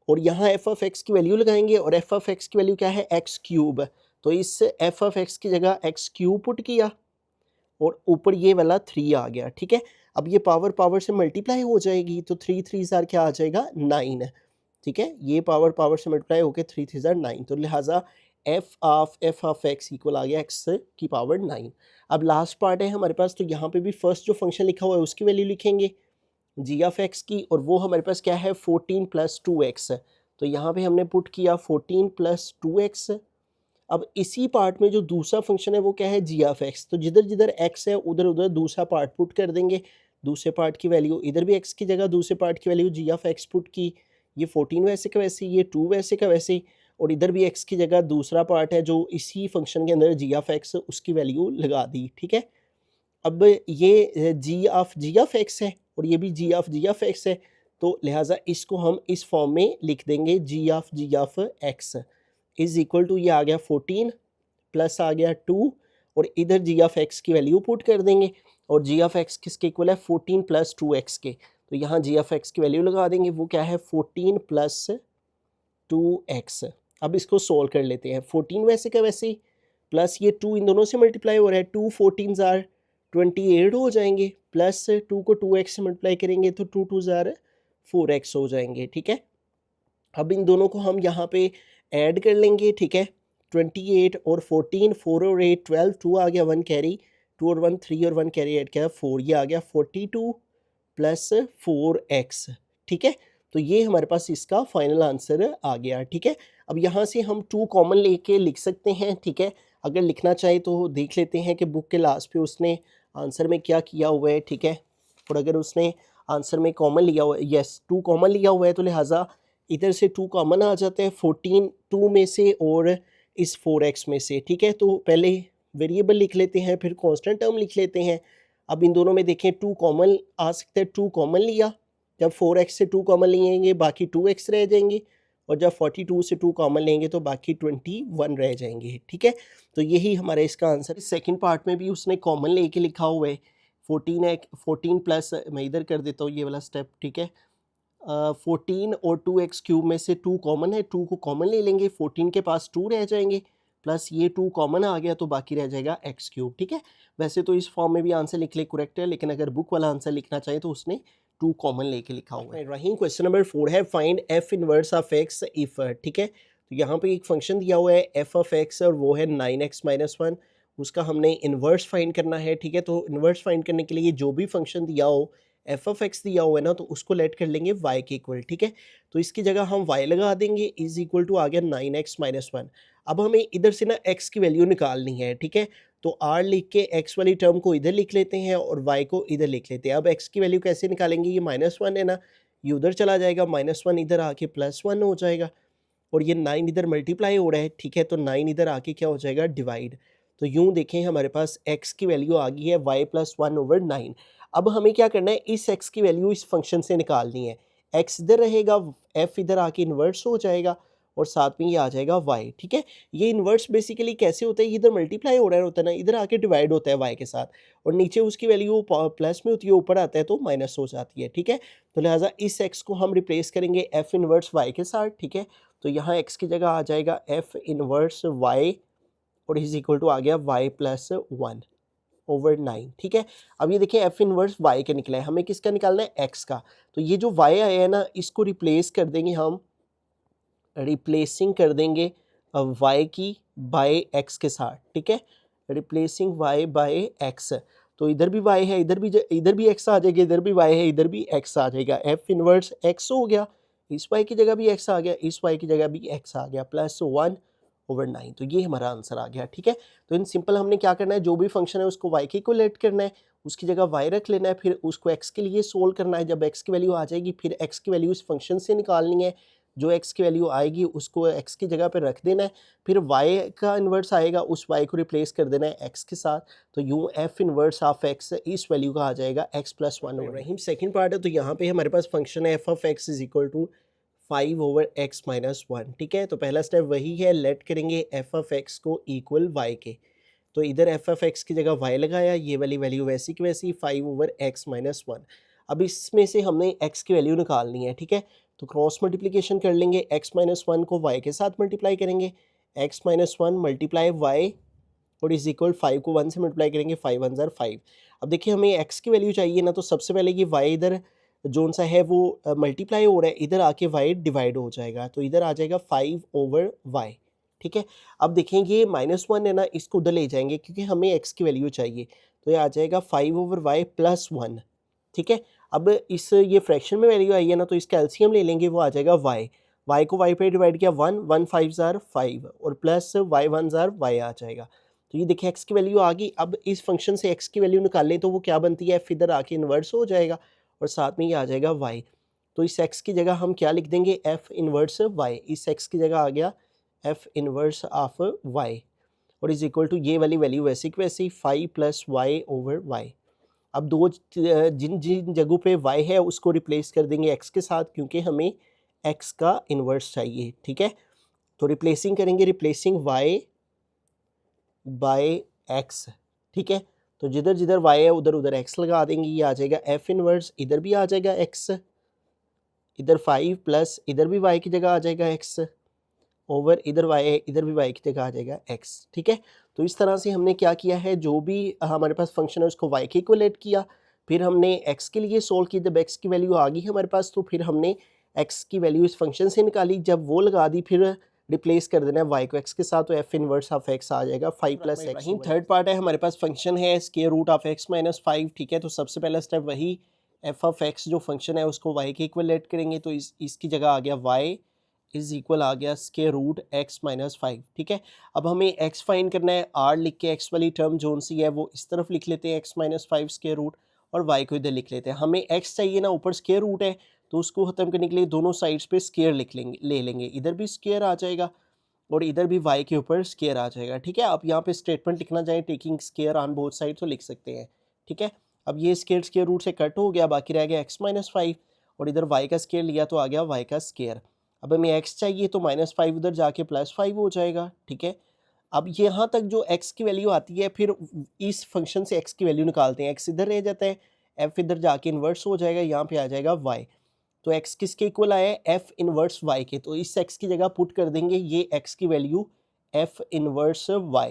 और यहाँ एफ ऑफ एक्स की वैल्यू लगाएंगे, और एफ ऑफ एक्स की वैल्यू क्या है, x³। तो इस एफ ऑफ एक्स की जगह x³ पुट किया, और ऊपर ये वाला 3 आ गया, ठीक है। अब ये पावर पावर से मल्टीप्लाई हो जाएगी, तो 3 3 ज़ार क्या आ जाएगा, 9, ठीक है। ये पावर पावर से मल्टीप्लाई होकर 3 3 ज़ार 9, तो लिहाजा एफ ऑफ एक्स इक्वल आ गया x⁹। अब लास्ट पार्ट है हमारे पास, तो यहाँ पे भी फर्स्ट जो फंक्शन लिखा हुआ है उसकी वैल्यू लिखेंगे, जी ऑफ एक्स की, और वो हमारे पास क्या है 14 + 2x। तो यहाँ पे हमने पुट किया 14 + 2x। अब इसी पार्ट में जो दूसरा फंक्शन है वो क्या है, जी ऑफ एक्स। तो जिधर जिधर x है उधर उधर दूसरा पार्ट पुट कर देंगे, दूसरे पार्ट की वैल्यू इधर भी x की जगह दूसरे पार्ट की value g of x put की, ये 14 वैसे का वैसे, ये 2 वैसे का वैसे, और इधर भी x की जगह दूसरा पार्ट है जो इसी फंक्शन के अंदर जी ऑफ एक्स, उसकी वैल्यू लगा दी, ठीक है। अब ये जी ऑफ एक्स है, और ये भी जी ऑफ एक्स है, तो लिहाजा इसको हम इस फॉर्म में लिख देंगे g of x is equal to, ये आ गया 14 प्लस आ गया 2 और इधर जी ऑफ एक्स की वैल्यू पुट कर देंगे और जी ऑफ एक्स किसके इक्वल है 14 प्लस 2x के। तो यहाँ जी ऑफ एक्स की वैल्यू लगा देंगे, वो क्या है 14 प्लस 2x। अब इसको सोल्व कर लेते हैं, 14 वैसे का वैसे ही प्लस ये 2 इन दोनों से मल्टीप्लाई हो रहा है, 2 14 जार 28 हो जाएंगे, प्लस 2 को 2x से मल्टीप्लाई करेंगे तो 2 2 जार 4x हो जाएंगे। ठीक है, अब इन दोनों को हम यहाँ पे ऐड कर लेंगे। ठीक है, 28 और 14, 4 और 8 12, 2 आ गया 1 कैरी, 2 और 1 3 और 1 कैरी ऐड किया 4, ये आ गया 42 प्लस 4x। ठीक है, तो ये हमारे पास इसका फाइनल आंसर आ गया। ठीक है, अब यहाँ से हम 2 कॉमन लेके लिख सकते हैं। ठीक है, अगर लिखना चाहे तो देख लेते हैं कि बुक के लास्ट पे उसने आंसर में क्या किया हुआ है। ठीक है, और अगर उसने आंसर में कॉमन लिया हुआ है, यस 2 कॉमन लिया हुआ है, तो लिहाजा इधर से 2 कॉमन आ जाते हैं, 14 2 में से और इस 4x में से। ठीक है, तो पहले वेरिएबल लिख लेते हैं, फिर कांस्टेंट टर्म लिख लेते हैं। अब इन दोनों में देखें 2 कॉमन आ सकते हैं, 2 कॉमन लिया, जब 4x से 2 कॉमन लेंगे बाकी 2x रह जाएंगे, और जब 42 से 2 कॉमन लेंगे तो बाकी 21 रह जाएंगे। ठीक है, तो यही हमारा इसका आंसर। सेकंड पार्ट में भी उसने कॉमन लेके लिखा हुआ है 14 प्लस, मैं इधर कर देता हूँ ये वाला स्टेप। ठीक है, 14 और 2x क्यूब में से 2 कॉमन है, 2 को कॉमन ले लेंगे, 14 के पास 2 रह जाएंगे, प्लस ये 2 कॉमन आ गया तो बाकी रह जाएगा x क्यूब। ठीक है, वैसे तो इस फॉर्म में भी आंसर लिख ले करेक्ट है, लेकिन अगर बुक वाला आंसर लिखना चाहे तो उसने 2 कॉमन लेके लिखा हुआ है। रहीम, क्वेश्चन नंबर 4 है find f inverse of x if. ठीक है, तो यहाँ पे एक फंक्शन दिया हुआ है f ऑफ x और वो है 9x माइनस 1, उसका हमने इन्वर्स फाइंड करना है। ठीक है, तो इन्वर्स फाइंड करने के लिए जो भी फंक्शन दिया हो, एफ ऑफ एक्स दिया हुआ है ना, तो उसको लेट कर लेंगे y के इक्वल। ठीक है, तो इसकी जगह हम y लगा देंगे, इज इक्वल टू आ गया 9x माइनस 1। अब हमें इधर से ना x की वैल्यू निकालनी है। ठीक है, तो r लिख के x वाली टर्म को इधर लिख लेते हैं और y को इधर लिख लेते हैं। अब x की वैल्यू कैसे निकालेंगे, ये -1 है ना, ये उधर चला जाएगा, -1 इधर आके +1 हो जाएगा, और ये 9 इधर मल्टीप्लाई हो रहा है। ठीक है, तो 9 इधर आके क्या हो जाएगा, डिवाइड। तो यूँ देखें हमारे पास x की वैल्यू आ गई है y + 1/9। अब हमें क्या करना है, इस x की वैल्यू इस फंक्शन से निकालनी है। x इधर रहेगा, f इधर आके इन्वर्स हो जाएगा और साथ में ये आ जाएगा y। ठीक है, ये इन्वर्स बेसिकली कैसे होता है, इधर मल्टीप्लाई हो रहा होता है ना, इधर आके डिवाइड होता है y के साथ, और नीचे उसकी वैल्यू प्लस में होती है, ऊपर आता है तो माइनस हो जाती है। ठीक है, तो लिहाजा इस x को हम रिप्लेस करेंगे f इन्वर्स y के साथ। ठीक है, तो यहाँ x की जगह आ जाएगा f इन्वर्स y और इज इक्वल टू आ गया y + 1/9। ठीक है, अब ये देखिए f इन्वर्स y का निकला है, हमें किसका निकालना है, x का। तो ये जो y आया है ना, इसको रिप्लेस कर देंगे हम, रिप्लेसिंग कर देंगे y की बाय x के साथ। ठीक है, रिप्लेसिंग y बाय x, तो इधर भी y है, इधर भी x आ जाएगा, इधर भी y है, इधर भी x आ जाएगा, f इन्वर्स x हो गया, इस y की जगह भी x आ गया, इस y की जगह भी x आ गया, +1/9। तो ये हमारा आंसर आ गया। ठीक है, तो इन सिंपल हमने क्या करना है, जो भी फंक्शन है उसको y के इक्वलेट करना है, उसकी जगह y रख लेना है, फिर उसको x के लिए सोल्व करना है। जब x की वैल्यू आ जाएगी फिर x की वैल्यू इस फंक्शन से निकालनी है, जो x की वैल्यू आएगी उसको x की जगह पर रख देना है, फिर y का इन्वर्स आएगा, उस y को रिप्लेस कर देना है x के साथ। तो यूँ f इन्वर्स ऑफ x इस वैल्यू का आ जाएगा x + 1/9। सेकेंड पार्ट है, तो यहाँ पे हमारे पास फंक्शन है f of x is equal to 5/x minus 1। ठीक है, तो पहला स्टेप वही है, लेट करेंगे f ऑफ x को इक्वल y के, तो इधर f ऑफ x की जगह y लगाया, ये वाली वैल्यू वैसी की वैसी 5/x माइनस 1। अब इसमें से हमने x की वैल्यू निकालनी है। ठीक है, तो क्रॉस मल्टीप्लिकेशन कर लेंगे, x माइनस 1 को y के साथ मल्टीप्लाई करेंगे, x माइनस 1 मल्टीप्लाई y और इज इक्वल 5 को 1 से मल्टीप्लाई करेंगे, 5 1 ज़ार 5। अब देखिए हमें x की वैल्यू चाहिए ना, तो सबसे पहले ये y इधर जोन सा है वो मल्टीप्लाई हो रहा है, इधर आके y डिवाइड हो जाएगा, तो इधर आ जाएगा 5/y। ठीक है, अब देखें ये -1 है ना, इसको उधर ले जाएंगे क्योंकि हमें x की वैल्यू चाहिए, तो ये आ जाएगा 5/y + 1। ठीक है, अब इस ये फ्रैक्शन में वैल्यू आई है ना, तो इसका एलसीएम ले लेंगे, वो आ जाएगा y को y पे डिवाइड किया 1 1 5 ज़ार 5 और प्लस y 1 ज़ार y आ जाएगा। तो ये देखिए x की वैल्यू आ गई। अब इस फंक्शन से x की वैल्यू निकाल लें तो वो क्या बनती है, f इधर आके इन्वर्स हो जाएगा और साथ में ये आ जाएगा y। तो इस x की जगह हम क्या लिख देंगे, f इन्वर्स y, इस x की जगह आ गया f इन्वर्स ऑफ y और इज इक्वल टू ये वाली वैल्यू वैसी की वैसी 5 + y/y। अब जिन जिन जगहों पे y है उसको रिप्लेस कर देंगे x के साथ, क्योंकि हमें x का इन्वर्स चाहिए, ठीक है। तो रिप्लेसिंग करेंगे, रिप्लेसिंग y बाय x, ठीक है। तो जिधर जिधर y है उधर उधर x लगा देंगे, ये आ जाएगा f इनवर्स, इधर भी आ जाएगा x, इधर 5 प्लस इधर भी y की जगह आ जाएगा x, ओवर इधर y है इधर भी y की जगह आ जाएगा x, ठीक है। तो इस तरह से हमने क्या किया है, जो भी हमारे पास फंक्शन है उसको y के इक्वलेट किया, फिर हमने x के लिए सोल्व की, जब x की वैल्यू आ गई हमारे पास तो फिर हमने x की वैल्यू इस फंक्शन से निकाली, जब वो लगा दी फिर रिप्लेस कर देना है y को x के साथ, तो f इनवर्स ऑफ x आ जाएगा 5 प्लस x। थर्ड पार्ट है हमारे पास, फंक्शन है square root of x minus 5, ठीक है। तो सबसे पहला स्टेप वही f ऑफ x जो फंक्शन है उसको y के इक्वलेट करेंगे, तो इसकी जगह आ गया y इज इक्वल आ गया स्क्वायर रूट x माइनस 5, ठीक है। अब हमें x फाइंड करना है, r लिख के x वाली टर्म जोन सी है वो इस तरफ लिख लेते हैं x माइनस 5 स्क्वायर रूट, और y को इधर लिख लेते हैं। हमें x चाहिए ना, ऊपर स्क्वायर रूट है तो उसको ख़त्म करने के लिए दोनों साइड्स पे स्क्वायर लिख लेंगे, ले लेंगे, इधर भी स्क्वायर आ जाएगा और इधर भी y के ऊपर स्क्वायर आ जाएगा, ठीक है। आप यहाँ पे स्टेटमेंट लिखना चाहें taking square on both side तो लिख सकते हैं, ठीक है। अब ये स्क्वायर रूट से कट हो गया, बाकी रह गया x माइनस 5, और इधर y का स्क्वायर लिया तो आ गया y का स्क्वायर। अब हमें x चाहिए तो माइनस 5 उधर जाके प्लस 5 हो जाएगा, ठीक है। अब यहाँ तक जो x की वैल्यू आती है, फिर इस फंक्शन से x की वैल्यू निकालते हैं, x इधर रह जाता है, f इधर जाके इन्वर्स हो जाएगा, यहाँ पे आ जाएगा y। तो x किसके इक्वल आया है, f इनवर्स y के, तो इस x की जगह पुट कर देंगे ये x की value f inverse y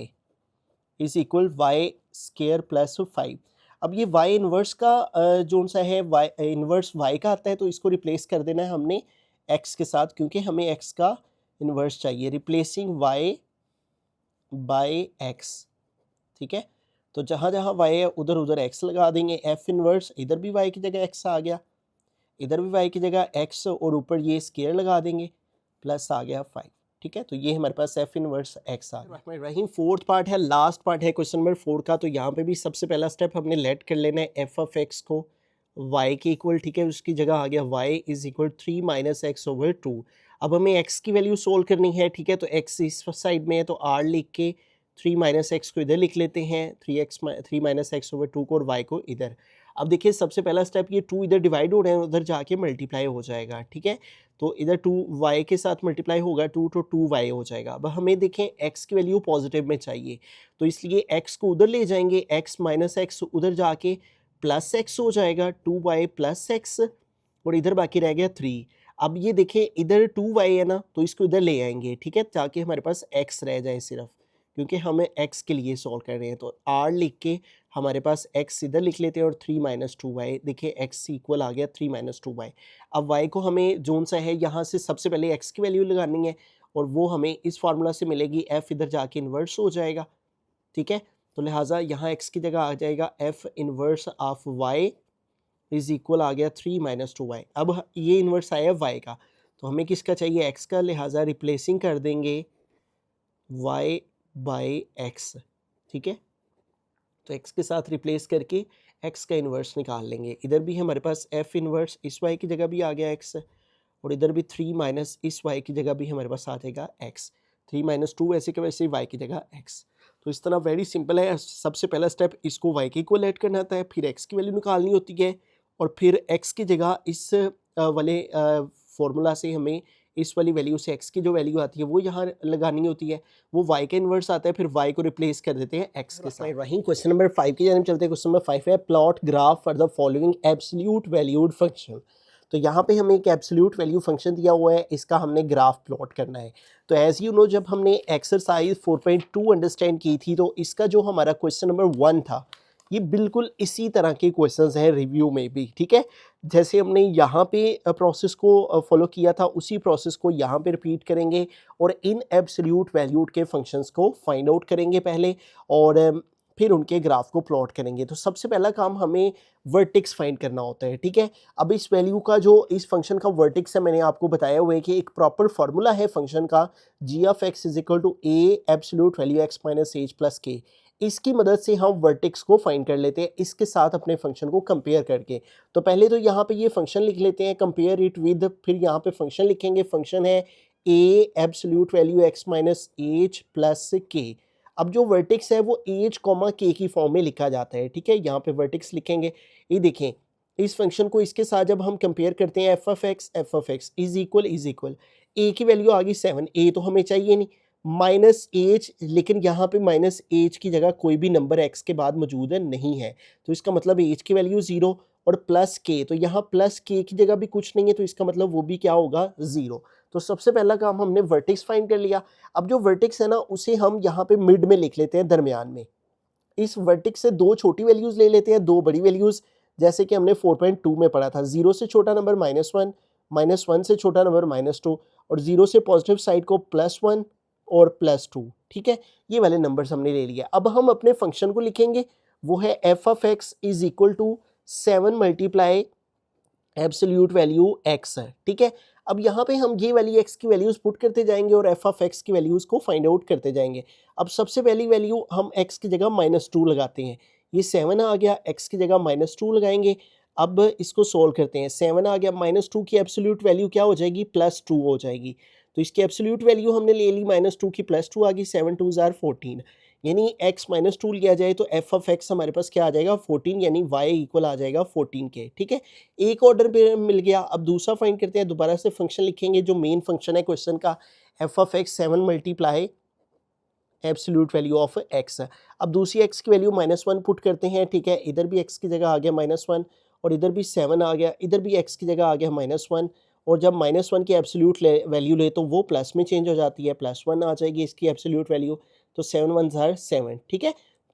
is equal y square plus 5। अब ये y इनवर्स का जो सा है y इनवर्स y का आता है, तो इसको रिप्लेस कर देना है हमने x के साथ, क्योंकि हमें x का इनवर्स चाहिए, रिप्लेसिंग y बाय x, ठीक है। तो जहाँ जहाँ y है उधर उधर x लगा देंगे, f इनवर्स, इधर भी y की जगह x आ गया, इधर भी y की जगह x, और ऊपर ये स्क्वायर लगा देंगे, प्लस आ गया 5, ठीक है। तो ये हमारे पास f इनवर्स x आ गया। रहीम फोर्थ पार्ट है, लास्ट पार्ट है क्वेश्चन नंबर 4 का। तो यहाँ पे भी सबसे पहला स्टेप हमने लेट कर लेना है f ऑफ x को y के इक्वल, ठीक है। उसकी जगह आ गया y is equal 3 minus x over 2। अब हमें x की वैल्यू सोल्व करनी है, ठीक है। तो x इस साइड में है तो r लिख के 3 माइनस एक्स को इधर लिख लेते हैं, 3 माइनस एक्स ओवर 2 को, और y को इधर। अब देखिए सबसे पहला स्टेप, ये 2 इधर डिवाइड हो रहे हैं, उधर जाके मल्टीप्लाई हो जाएगा, ठीक है। तो इधर 2y के साथ मल्टीप्लाई होगा 2 तो 2y हो जाएगा। अब हमें देखें x की वैल्यू पॉजिटिव में चाहिए, तो इसलिए x को उधर ले जाएंगे, x माइनस एक्स उधर जाके प्लस एक्स हो जाएगा, 2y प्लस एक्स, और इधर बाकी रह गया 3। अब ये देखें इधर 2y है ना, तो इसको इधर ले आएंगे, ठीक है, ताकि हमारे पास x रह जाए सिर्फ, क्योंकि हमें x के लिए सॉल्व कर रहे हैं। तो r लिख के हमारे पास x इधर लिख लेते हैं, और 3 माइनस 2y, देखिए x इक्वल आ गया 3 माइनस 2y। अब y को हमें जोन सा है यहाँ से सबसे पहले x की वैल्यू लगानी है, और वो हमें इस फार्मूला से मिलेगी, f इधर जाके इन्वर्स हो जाएगा, ठीक है। तो लिहाजा यहाँ x की जगह आ जाएगा f inverse of y is equal आ गया 3 माइनस 2y। अब ये इन्वर्स आया y का, तो हमें किसका चाहिए, x का, लिहाजा रिप्लेसिंग कर देंगे y बाई x, ठीक है। तो x के साथ रिप्लेस करके x का इन्वर्स निकाल लेंगे। इधर भी हमारे पास f इन्वर्स इस y की जगह भी आ गया x, और इधर भी 3 माइनस इस y की जगह भी हमारे पास आ जाएगा x, 3 माइनस 2 वैसे के वैसे y की जगह x। तो इस तरह वेरी सिंपल है। सबसे पहला स्टेप इसको y के इक्वल ऐड करना होता है, फिर x की वैल्यू निकालनी होती है, और फिर x की जगह इस वाले फॉर्मूला से हमें इस वाली वैल्यू से x की जो वैल्यू आती है वो यहाँ लगानी होती है, वो y का इन्वर्स आता है, फिर y को रिप्लेस कर देते हैं x के साथ। वहीं क्वेश्चन नंबर 5 की जानिब चलते हैं। क्वेश्चन नंबर 5 है plot graph for the following absolute valued function. तो यहाँ पे हमें एक एब्सोल्यूट वैल्यू फंक्शन दिया हुआ है, इसका हमने ग्राफ प्लॉट करना है। तो एज यू नो, जब हमने एक्सरसाइज 4.2 अंडरस्टैंड की थी, तो इसका जो हमारा क्वेश्चन नंबर 1 था, ये बिल्कुल इसी तरह के क्वेश्चंस हैं रिव्यू में भी, ठीक है। जैसे हमने यहाँ पे प्रोसेस को फॉलो किया था, उसी प्रोसेस को यहाँ पे रिपीट करेंगे, और इन एब्सोल्यूट वैल्यूड के फंक्शंस को फाइंड आउट करेंगे पहले, और फिर उनके ग्राफ को प्लॉट करेंगे। तो सबसे पहला काम हमें वर्टेक्स फाइंड करना होता है, ठीक है। अब इस वैल्यू का जो इस फंक्शन का वर्टेक्स है, मैंने आपको बताया हुआ है कि एक प्रॉपर फार्मूला है फंक्शन का, g of x is equal to a absolute value x minus h plus k. इसकी मदद से हम वर्टेक्स को फाइंड कर लेते हैं इसके साथ अपने फंक्शन को कंपेयर करके। तो पहले तो यहाँ पे ये फंक्शन लिख लेते हैं, कंपेयर इट विद, फिर यहाँ पे फंक्शन लिखेंगे, फंक्शन है a absolute value x minus h plus k. अब जो वर्टेक्स है वो एच कॉमा के की फॉर्म में लिखा जाता है, ठीक है। यहाँ पे वर्टेक्स लिखेंगे, ये देखें इस फंक्शन को इसके साथ जब हम कंपेयर करते हैं f of x is equal a की वैल्यू आ गई 7, ए तो हमें चाहिए नहीं, माइनस एच, लेकिन यहाँ पे माइनस एच की जगह कोई भी नंबर एक्स के बाद मौजूद है नहीं है, तो इसका मतलब एच की वैल्यू 0 और प्लस के, तो यहाँ प्लस के की जगह भी कुछ नहीं है, तो इसका मतलब वो भी क्या होगा 0। तो सबसे पहला काम हमने वर्टेक्स फाइंड कर लिया। अब जो वर्टेक्स है ना उसे हम यहाँ पे मिड में लिख लेते हैं, दरमियान में। इस वर्टेक्स से दो छोटी वैल्यूज ले लेते हैं, दो बड़ी वैल्यूज, जैसे कि हमने 4.2 में पढ़ा था, 0 से छोटा नंबर -1, -1 से छोटा नंबर -2 और 0 से पॉजिटिव साइड को +1 और +2, ठीक है। ये वाले नंबर्स हमने ले लिया। अब हम अपने फंक्शन को लिखेंगे, वो है f of x is equal to 7 multiply absolute value x है, ठीक है। अब यहाँ पे हम ये वाली एक्स की वैल्यूज पुट करते जाएंगे और एफ ऑफ एक्स की वैल्यूज को फाइंड आउट करते जाएंगे। अब सबसे पहली वैल्यू हम एक्स की जगह -2 लगाते हैं, ये 7 आ गया, एक्स की जगह -2 लगाएंगे। अब इसको सोल्व करते हैं, 7 आ गया, -2 की एब्सोल्यूट वैल्यू क्या हो जाएगी, +2 हो जाएगी। तो इसकी एब्सोल्यूट वैल्यू हमने ले ली, -2 की +2 आ गई, 7 2 ज़ार 14, यानी x -2 लिया जाए तो एफ ऑफ एक्स हमारे पास क्या आ जाएगा 14, यानी y इक्वल आ जाएगा 14 के, ठीक है। एक ऑर्डर पे मिल गया। अब दूसरा फाइंड करते हैं, दोबारा से फंक्शन लिखेंगे जो मेन फंक्शन है क्वेश्चन का, F of x 7 multiply absolute value of x. अब दूसरी एक्स की वैल्यू -1 पुट करते हैं, ठीक है। इधर भी एक्स की जगह आ गया -1 और इधर भी 7 आ गया, इधर भी एक्स की जगह आ गया -1 और जब -1 की एब्सोल्यूट वैल्यू ले तो वो प्लस में चेंज हो जाती है, +1 आ जाएगी इसकी एब्सोल्यूट वैल्यू, तो 7 1 ज़ार 7, ठीक है।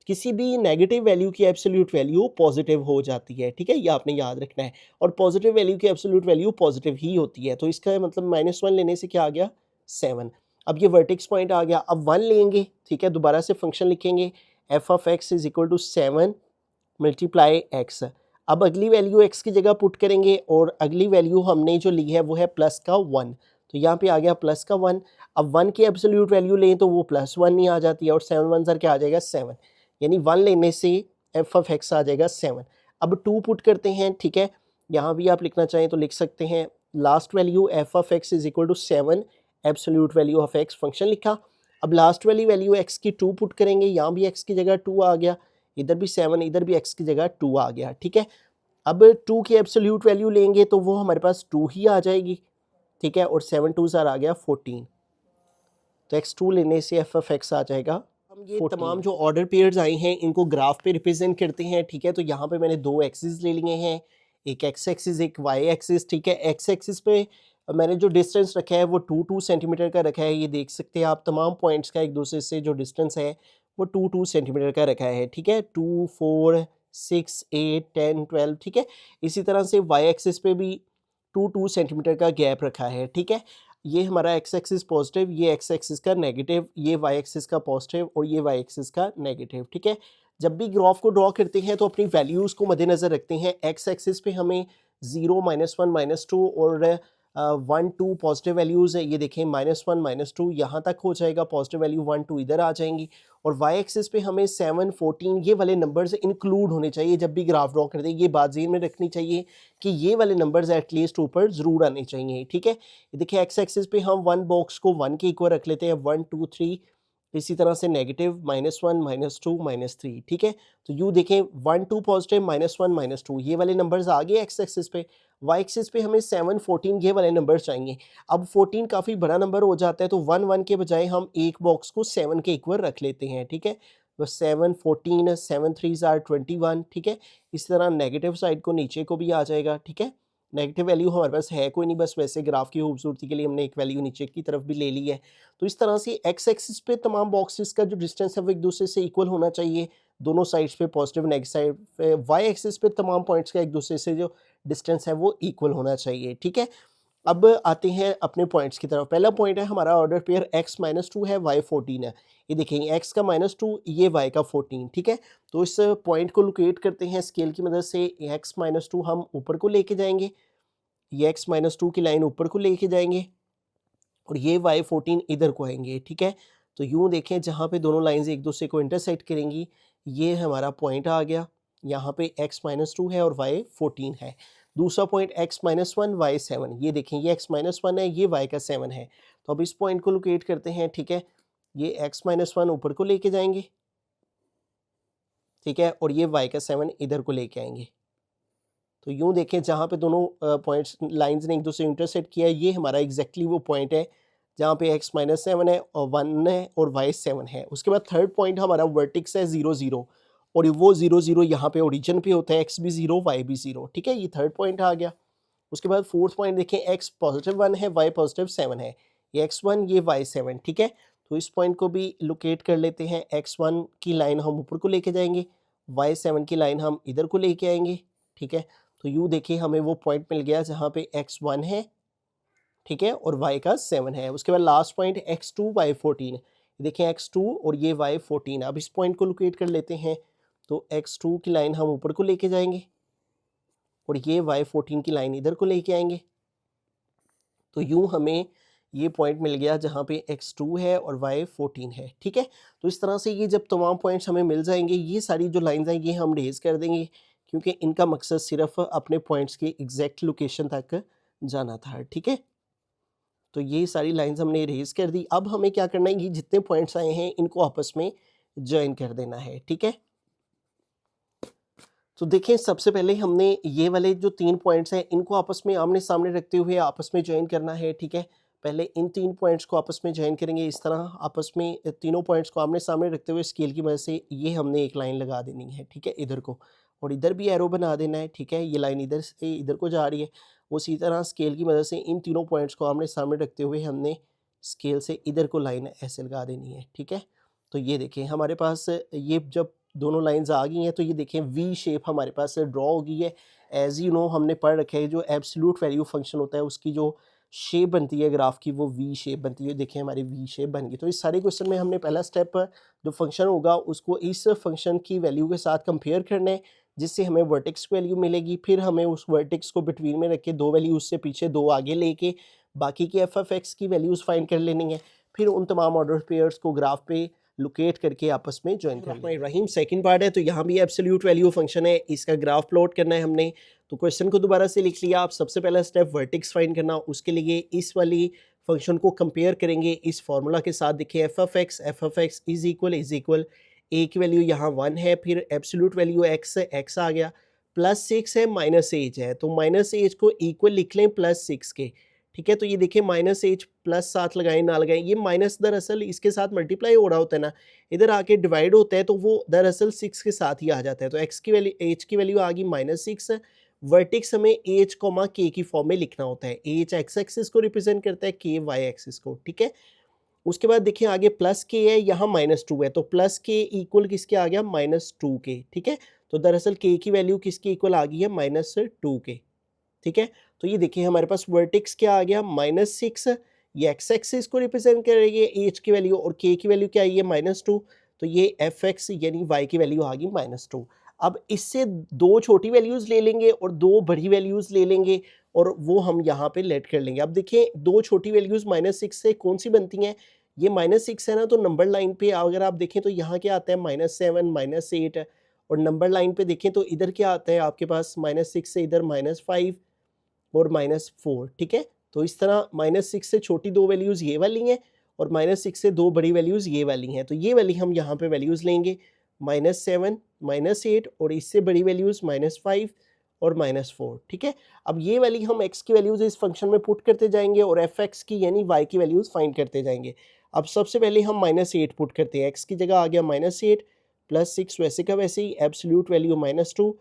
किसी भी नेगेटिव वैल्यू की एब्सोल्यूट वैल्यू पॉजिटिव हो जाती है, ठीक है, ये आपने याद रखना है। और पॉजिटिव वैल्यू की एब्सोल्यूट वैल्यू पॉजिटिव ही होती है, तो इसका मतलब -1 लेने से क्या आ गया 7। अब ये वर्टेक्स पॉइंट आ गया, अब 1 लेंगे, ठीक है, दोबारा से फंक्शन लिखेंगे, f of x is equal to 7 multiply x. अब अगली वैल्यू एक्स की जगह पुट करेंगे और अगली वैल्यू हमने जो ली है वो है प्लस का 1, तो यहाँ पे आ गया प्लस का 1। अब 1 की एब्सोल्यूट वैल्यू लें तो वो +1 नहीं आ जाती है और 7 1 ज़र क्या आ जाएगा 7, यानी 1 लेने से एफ ऑफ एक्स आ जाएगा 7। अब 2 पुट करते हैं, ठीक है, यहाँ भी आप लिखना चाहें तो लिख सकते हैं, last value f of x is equal to 7 absolute value of x, function लिखा। अब लास्ट वाली वैल्यू एक्स की 2 पुट करेंगे, यहाँ भी एक्स की जगह 2 आ गया, इधर भी 7, इधर भी एक्स की जगह 2 आ गया, ठीक है। अब 2 की एब्सोल्यूट वैल्यू लेंगे तो वो हमारे पास 2 ही आ जाएगी, ठीक है, और 7 2 ज़ार आ गया 14, तो x2 लेने से एफ ऑफ एक्स आ जाएगा। हम ये तमाम जो ऑर्डर पेयर्स आई हैं इनको ग्राफ पे रिप्रेजेंट करते हैं, ठीक है। तो यहाँ पे मैंने दो एक्सिस ले लिए हैं, एक एक्स एक्सिस एक वाई एक्सिस, ठीक है। एक्स एक्सिस पे मैंने जो डिस्टेंस रखा है वो 2 सेंटीमीटर का रखा है, ये देख सकते हैं आप, तमाम पॉइंट्स का एक दूसरे से जो डिस्टेंस है वो 2 सेंटीमीटर का रखा है, ठीक है, 2 4 6 8 10 12, ठीक है। इसी तरह से वाई एक्सिस पे भी 2 सेंटीमीटर का गैप रखा है, ठीक है। ये हमारा एक्स एक्सिस पॉजिटिव, ये एक्स एक्सिस का नेगेटिव, ये वाई एक्सिस का पॉजिटिव और ये वाई एक्सिस का नेगेटिव, ठीक है। जब भी ग्राफ को ड्रॉ करते हैं तो अपनी वैल्यूज़ को मद्देनज़र रखते हैं। एक्स एक्सिस पे हमें 0 -1 -2 और 1 2 पॉजिटिव वैल्यूज़ है, ये देखें -1 -2 यहाँ तक हो जाएगा, पॉजिटिव वैल्यू 1 2 इधर आ जाएंगी। और वाई एक्सिस पे हमें 7 14 ये वाले नंबर्स इंक्लूड होने चाहिए जब भी ग्राफ ड्रॉ करते हैं, ये बात ज़हन में रखनी चाहिए कि ये वाले नंबर्स एटलीस्ट ऊपर ज़रूर आने चाहिए, ठीक है। देखिए एक्स एक्सिस पे हम 1 बॉक्स को 1 के इक्वल रख लेते हैं, 1 2 3, इसी तरह से नेगेटिव -1 -2 -3, ठीक है। तो यूँ देखें 1 2 पॉजिटिव -1 -2 ये वाले नंबर्स आ गए एक्स एक्सिस पे। वाई एक्सिस पे हमें 7 14 ये वाले नंबर्स चाहिए। अब 14 काफ़ी बड़ा नंबर हो जाता है तो 1 1 के बजाय हम एक बॉक्स को 7 के इक्वल रख लेते हैं, ठीक है। तो 7 14 7 3 ज़ार 21, ठीक है। इस तरह नेगेटिव साइड को नीचे को भी आ जाएगा, ठीक है। नेगेटिव वैल्यू हमारे पास है कोई नहीं, बस वैसे ग्राफ की खूबसूरती के लिए हमने एक वैल्यू नीचे की तरफ भी ले ली है। तो इस तरह से एक्स एक्सिस पे तमाम बॉक्सेस का जो डिस्टेंस है वो एक दूसरे से इक्वल होना चाहिए, दोनों साइड्स पे पॉजिटिव नेगेटिव साइड पे। वाई एक्सिस पे तमाम पॉइंट्स का एक दूसरे से जो डिस्टेंस है वो इक्वल होना चाहिए, ठीक है। अब आते हैं अपने पॉइंट्स की तरफ। पहला पॉइंट है हमारा ऑर्डर पेयर x -2 है, y 14 है। ये देखेंगे x का -2, ये y का 14, ठीक है। तो इस पॉइंट को लोकेट करते हैं स्केल की मदद से, x -2 हम ऊपर को लेके जाएंगे, ये x -2 की लाइन ऊपर को लेके जाएंगे और ये y 14 इधर को आएंगे, ठीक है। तो यूँ देखें जहाँ पे दोनों लाइंस एक दूसरे को इंटरसेक्ट करेंगी, ये हमारा पॉइंट आ गया, यहाँ पे x -2 है और y 14 है। दूसरा पॉइंट x -1 y 7, ये देखें ये x -1 है, ये y का 7 है। तो अब इस पॉइंट को लोकेट करते हैं, ठीक है। ये x-1 ऊपर को लेके जाएंगे, ठीक है, और ये y का 7 इधर को लेके आएंगे। तो यूँ देखें जहाँ पे दोनों पॉइंट्स लाइंस ने एक दूसरे इंटरसेक्ट किया है, ये हमारा एग्जैक्टली वो पॉइंट है जहाँ पे x-7 है और 1 है और y 7 है। उसके बाद थर्ड पॉइंट हमारा वर्टिक्स है 0 0, और वो 0 0 यहाँ पे ओरिजिन पे होता है, x भी 0 y भी 0, ठीक है, ये थर्ड पॉइंट आ गया। उसके बाद फोर्थ पॉइंट देखें, x +1 है, y +7 है, ये x1 ये y7, ठीक है। तो इस पॉइंट को भी लोकेट कर लेते हैं, x1 की लाइन हम ऊपर को लेके जाएंगे, y7 की लाइन हम इधर को लेके आएंगे, ठीक है। तो यूँ देखिए हमें वो पॉइंट मिल गया जहाँ पे x1 है, ठीक है, और y का 7 है। उसके बाद लास्ट पॉइंट x2 y14, देखिए x2 और ये y14। अब इस पॉइंट को लोकेट कर लेते हैं, तो x2 की लाइन हम ऊपर को लेके जाएंगे और ये y14 की लाइन इधर को लेके आएंगे। तो यूँ हमें ये पॉइंट मिल गया जहाँ पे x2 है और y14 है, ठीक है। तो इस तरह से ये जब तमाम पॉइंट्स हमें मिल जाएंगे, ये सारी जो लाइंस हैं ये हम रेज कर देंगे, क्योंकि इनका मकसद सिर्फ अपने पॉइंट्स की एग्जैक्ट लोकेशन तक जाना था, ठीक है। तो ये सारी लाइंस हमने रेज कर दी। अब हमें क्या करना है, ये जितने पॉइंट्स आए हैं इनको आपस में ज्वाइन कर देना है, ठीक है। तो देखें सबसे पहले हमने ये वाले जो 3 पॉइंट्स हैं इनको आपस में आमने सामने रखते हुए आपस में ज्वाइन करना है, ठीक है। पहले इन 3 पॉइंट्स को आपस में ज्वाइन करेंगे, इस तरह आपस में तीनों पॉइंट्स को आमने सामने रखते हुए स्केल की मदद से ये हमने एक लाइन लगा देनी है, ठीक है, इधर को, और इधर भी एरो बना देना है, ठीक है। ये लाइन इधर से इधर को जा रही है, उसी तरह स्केल की मदद से इन तीनों पॉइंट्स को आमने सामने रखते हुए हमने स्केल से इधर को लाइन ऐसे लगा देनी है, ठीक है। तो ये देखें हमारे पास ये जब दोनों लाइंस आ गई हैं, तो ये देखें वी शेप हमारे पास ड्रॉ हो गई है। एज यू नो हमने पढ़ रखा है जो एब्सोल्यूट वैल्यू फंक्शन होता है उसकी जो शेप बनती है ग्राफ की, वो वी शेप बनती है। देखें हमारी वी शेप बन गई। तो इस सारे क्वेश्चन में हमने पहला स्टेप जो फंक्शन होगा उसको इस फंक्शन की वैल्यू के साथ कंपेयर करना है, जिससे हमें वर्टेक्स वैल्यू मिलेगी। फिर हमें उस वर्टेक्स को बिटवीन में रख के दो वैल्यू उससे पीछे दो आगे लेके बाकी की एफ एक्स की वैल्यूज़ फाइंड कर लेनी है। फिर उन तमाम ऑर्डर पेयर्स को ग्राफ पे लोकेट करके आपस में ज्वाइन कर रहीम सेकंड पार्ट है। तो यहाँ भी एब्सोल्यूट वैल्यू फंक्शन है, इसका ग्राफ प्लॉट करना है हमने। तो क्वेश्चन को दोबारा से लिख लिया। आप सबसे पहला स्टेप वर्टेक्स फाइंड करना, उसके लिए इस वाली फंक्शन को कंपेयर करेंगे इस फार्मूला के साथ। देखिए f of x is equal a की वैल्यू यहाँ 1 है, फिर एब्सोल्यूट वैल्यू एक्स है, एक्स आ गया, +6 है, -h है, तो -h को इक्वल लिख लें +6 के, ठीक है। तो ये देखिए -h +7 लगाएं ना लगाएं, ये माइनस दरअसल इसके साथ मल्टीप्लाई हो रहा होता है ना, इधर आके डिवाइड होता है, तो वो दरअसल 6 के साथ ही आ जाता है। तो x की वैल्यू h की वैल्यू आ गई -6। वर्टेक्स हमें h, k की फॉर्म में लिखना होता है। h x एक्सिस को रिप्रेजेंट करता है, k y एक्सिस को, ठीक है। उसके बाद देखिए आगे +k है, यहाँ -2 है, तो +k इक्वल किसके आ गया, -2 के, ठीक है। तो दरअसल k की वैल्यू किसके इक्वल आ गई है, -2 के, ठीक है। तो ये देखिए हमारे पास वर्टेक्स क्या आ गया, -6, ये एक्स एक्सिस को रिप्रेजेंट करेंगे एच की वैल्यू, और के की वैल्यू क्या आई है, -2, तो ये एफ एक्स यानी वाई की वैल्यू आ गई -2। अब इससे दो छोटी वैल्यूज़ ले लेंगे और दो बड़ी वैल्यूज़ ले लेंगे, और वो हम यहाँ पे लेट कर लेंगे। अब देखिए दो छोटी वैल्यूज़ -6 से कौन सी बनती हैं, ये -6 है ना, तो नंबर लाइन पे अगर आप देखें तो यहाँ क्या आता है, -7 -8, और नंबर लाइन पे देखें तो इधर क्या आता है आपके पास, -6 से इधर -5 और -4, ठीक है। तो इस तरह -6 से छोटी दो वैल्यूज़ ये वाली हैं और -6 से दो बड़ी वैल्यूज़ ये वाली हैं। तो ये वाली हम यहाँ पे वैल्यूज़ लेंगे, -7 -8, और इससे बड़ी वैल्यूज़ -5 और -4, ठीक है। अब ये वाली हम x की वैल्यूज़ इस फंक्शन में पुट करते जाएंगे और एफ एक्स की यानी y की वैल्यूज़ फाइंड करते जाएंगे। अब सबसे पहले हम -8 पुट करते हैं, x की जगह आ गया -8, +6 वैसे का वैसे ही, एब्सोल्यूट वैल्यू -2।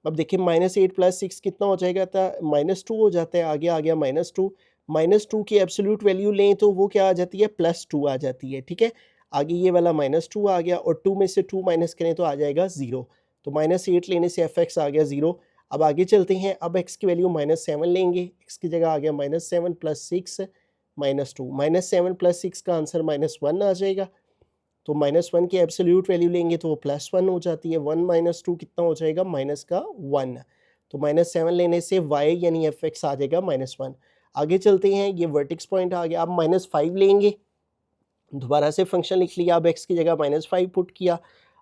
अब देखिए -8 + 6 कितना हो जाएगा, था -2 हो जाता है, आगे आ गया -2। -2 की एब्सोल्यूट वैल्यू लें तो वो क्या आ जाती है, +2 आ जाती है, ठीक है। आगे ये वाला -2 आ गया, और 2 में से 2 माइनस करें तो आ जाएगा 0। तो -8 लेने से एफ एक्स आ गया 0। अब आगे चलते हैं, अब x की वैल्यू -7 लेंगे, x की जगह आ गया -7 + 6 -2, -7 + 6 का आंसर -1 आ जाएगा। तो -1 की एब्सोल्यूट वैल्यू लेंगे तो वो +1 हो जाती है, 1 - 2 कितना हो जाएगा, -1। तो -7 लेने से y यानी एफ एक्स आ जाएगा -1। आगे चलते हैं, ये वर्टेक्स पॉइंट आ गया। अब -5 लेंगे, दोबारा से फंक्शन लिख लिया, अब x की जगह -5 पुट किया,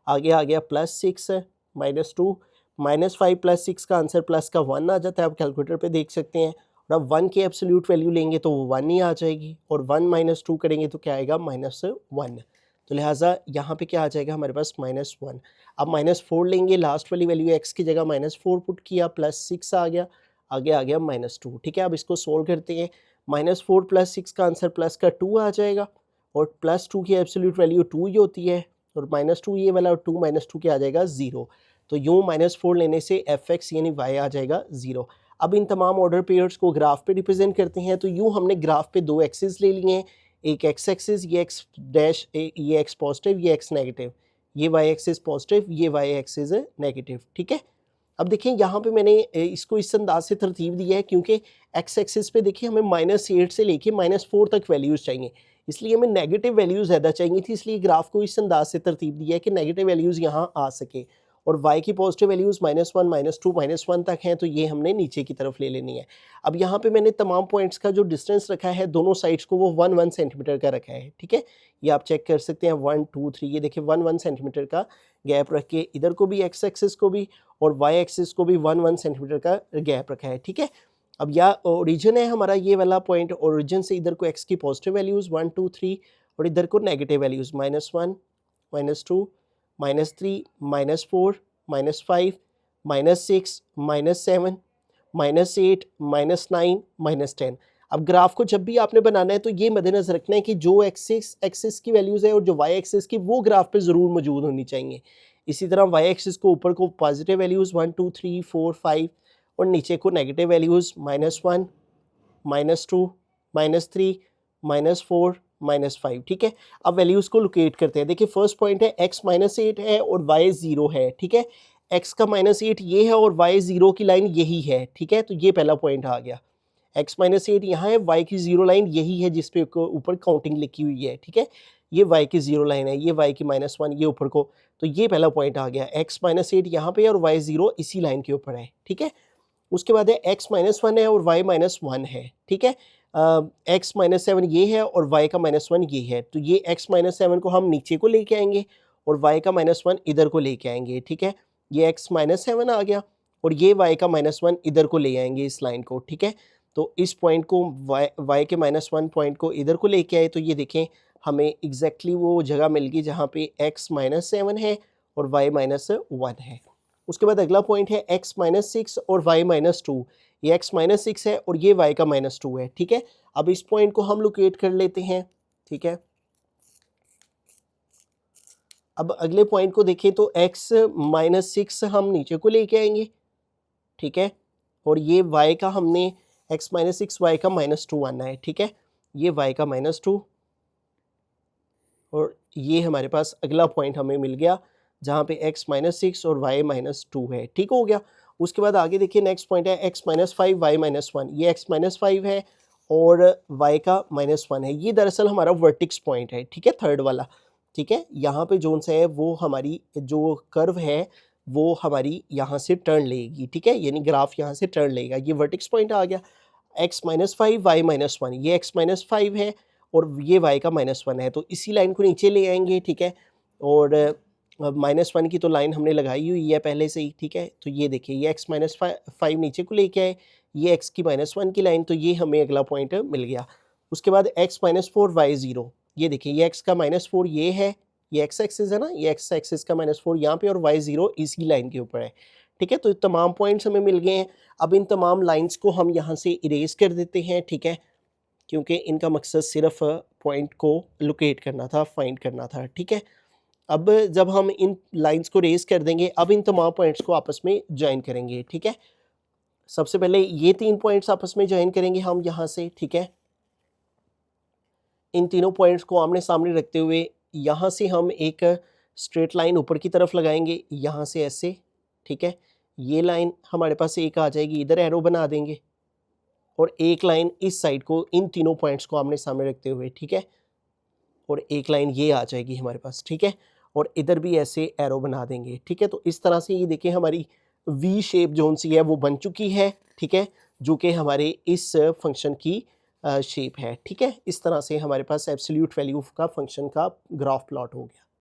आगे आ गया +6 -2, -5 + 6 का आंसर प्लस का 1 आ जाता है, आप कैलकुलेटर पे देख सकते हैं। और अब 1 की एब्सोल्यूट वैल्यू लेंगे तो वो 1 ही आ जाएगी, और 1 माइनस 2 करेंगे तो क्या आएगा, -1। तो लिहाजा यहाँ पे क्या आ जाएगा हमारे पास, -1। अब -4 लेंगे, लास्ट वाली वैल्यू x की जगह -4 पुट किया, +6 आ गया, आगे आ गया -2। ठीक है, अब इसको सोल्व करते हैं। -4 + 6 का आंसर प्लस का 2 आ जाएगा, और +2 की एब्सोल्यूट वैल्यू 2 ही होती है, और -2 ये वाला, और 2 -2 क्या आ जाएगा, 0। तो यूँ -4 लेने से fx यानी y आ जाएगा 0। अब इन तमाम ऑर्डर पेयर्स को ग्राफ पे रिप्रेजेंट करते हैं। तो यूँ हमने ग्राफ पे दो एक्सिस ले लिए हैं, एक एक्स एक्सिस, ये एक्स डैश, ये एक्स पॉजिटिव, ये एक्स नेगेटिव, ये वाई एक्सिस पॉजिटिव, ये वाई एक्सिस नेगेटिव। ठीक है, अब देखिए यहाँ पे मैंने इसको इस अंदाज से तरतीब दी है क्योंकि एक्स एक्सिस पे देखिए हमें -8 से लेके -4 तक वैल्यूज़ चाहिए, इसलिए हमें नेगेटिव वैल्यूज़ ज़्यादा चाहिए थी, इसलिए ग्राफ को इस अंदाज से तरतीब दी है कि नेगेटिव वैल्यूज़ यहाँ आ सके, और y की पॉजिटिव वैल्यूज़ -1, -2, -1 तक हैं, तो ये हमने नीचे की तरफ ले लेनी है। अब यहाँ पे मैंने तमाम पॉइंट्स का जो डिस्टेंस रखा है दोनों साइड्स को, वो 1-1 सेंटीमीटर का रखा है। ठीक है, ये आप चेक कर सकते हैं, 1, 2, 3, ये देखिए 1-1 सेंटीमीटर का गैप रख के इधर को भी एक्स एक्सिस को भी और वाई एक्सिस को भी 1-1 सेंटीमीटर का गैप रखा है। ठीक है, अब यह ओरिजिन है हमारा ये वाला पॉइंट, ओरिजिन से इधर को एक्स की पॉजिटिव वैल्यूज़ 1, 2, 3 और इधर को नेगेटिव वैल्यूज़ -1, -2, -3, -4, -5, -6, -7, -8, -9, -10। अब ग्राफ को जब भी आपने बनाना है तो ये मद्देनज़र रखना है कि जो एक्सिस की वैल्यूज़ है और जो वाई एक्सिस की, वो ग्राफ पे ज़रूर मौजूद होनी चाहिए। इसी तरह वाई एक्सिस को ऊपर को पॉजिटिव वैल्यूज़ 1, 2, 3, 4, 5 और नीचे को नेगेटिव वैल्यूज़ -1, -2, -3, -4, -5। ठीक है, अब वैल्यूज़ को लोकेट करते हैं। देखिए फर्स्ट पॉइंट है x -8 है और y 0 है। ठीक है, x का -8 ये है और y 0 की लाइन यही है। ठीक है, तो ये पहला पॉइंट आ गया, x -8 यहाँ है, y की 0 लाइन यही है जिस पे ऊपर काउंटिंग लिखी हुई है। ठीक है, ये y की 0 लाइन है, ये y की -1 ये ऊपर को, तो ये पहला पॉइंट आ गया, x -8 यहाँ पे और y 0 इसी लाइन के ऊपर है। ठीक है, उसके बाद है x -1 है और y -1 है। ठीक है, x -7 ये है और y का -1 ये है, तो ये x -7 को हम नीचे को लेके आएंगे और y का -1 इधर को लेके आएंगे। ठीक है, ये x -7 आ गया और ये y का -1 इधर को ले आएंगे इस लाइन को। ठीक है, तो इस पॉइंट को y के -1 पॉइंट को इधर को लेके आए, तो ये देखें हमें एग्जैक्टली वो जगह मिल गई जहाँ पे x -7 है और y -1 है। उसके बाद अगला पॉइंट है x -6 और y -2, ये x -6 है और ये y का -2 है। ठीक है, अब इस पॉइंट को हम लोकेट कर लेते हैं। ठीक है, अब अगले पॉइंट को देखें तो x -6 हम नीचे को लेके आएंगे। ठीक है, और ये y का हमने x -6 y का -2 आना है। ठीक है, ये y का -2 और ये हमारे पास अगला पॉइंट हमें मिल गया जहाँ पे x -6 और y -2 है। ठीक हो गया, उसके बाद आगे देखिए नेक्स्ट पॉइंट है x -5 y -1, ये x -5 है और y का -1 है, ये दरअसल हमारा वर्टिक्स पॉइंट है। ठीक है, थर्ड वाला। ठीक है, यहाँ पे जोन सा है वो हमारी जो कर्व है वो हमारी यहाँ से टर्न लेगी। ठीक है, यानी ग्राफ यहाँ से टर्न लेगा, ये वर्टिक्स पॉइंट आ गया। x -5 y -1, ये x -5 है और ये y का -1 है, तो इसी लाइन को नीचे ले आएंगे। ठीक है, और -1 की तो लाइन हमने लगाई हुई है पहले से ही। ठीक है, तो ये देखिए ये x -5 नीचे को लेके आए, ये x की -1 की लाइन, तो ये हमें अगला पॉइंट मिल गया। उसके बाद x -4 y 0, ये देखिए ये x का -4 ये है, ये x एक्सिस है ना, ये x एक्सिस का -4 यहाँ पे और y 0 इसी लाइन के ऊपर है। ठीक है, तो तमाम पॉइंट्स हमें मिल गए हैं। अब इन तमाम लाइंस को हम यहाँ से इरेज कर देते हैं। ठीक है, क्योंकि इनका मकसद सिर्फ पॉइंट को लोकेट करना था, फाइंड करना था। ठीक है, अब जब हम इन लाइंस को रेज कर देंगे, अब इन तमाम पॉइंट्स को आपस में ज्वाइन करेंगे। ठीक है, सबसे पहले ये 3 पॉइंट्स आपस में ज्वाइन करेंगे हम यहाँ से। ठीक है, इन तीनों पॉइंट्स को आमने सामने रखते हुए यहाँ से हम एक स्ट्रेट लाइन ऊपर की तरफ लगाएंगे, यहाँ से ऐसे। ठीक है, ये लाइन हमारे पास एक आ जाएगी, इधर एरो बना देंगे और एक लाइन इस साइड को, इन तीनों पॉइंट्स को आमने सामने रखते हुए। ठीक है, और एक लाइन ये आ जाएगी हमारे पास। ठीक है, और इधर भी ऐसे एरो बना देंगे। ठीक है, तो इस तरह से ये देखिए हमारी वी शेप जोन सी है वो बन चुकी है। ठीक है, जो कि हमारे इस फंक्शन की शेप है। ठीक है, इस तरह से हमारे पास एब्सोल्यूट वैल्यू का फंक्शन का ग्राफ प्लॉट हो गया।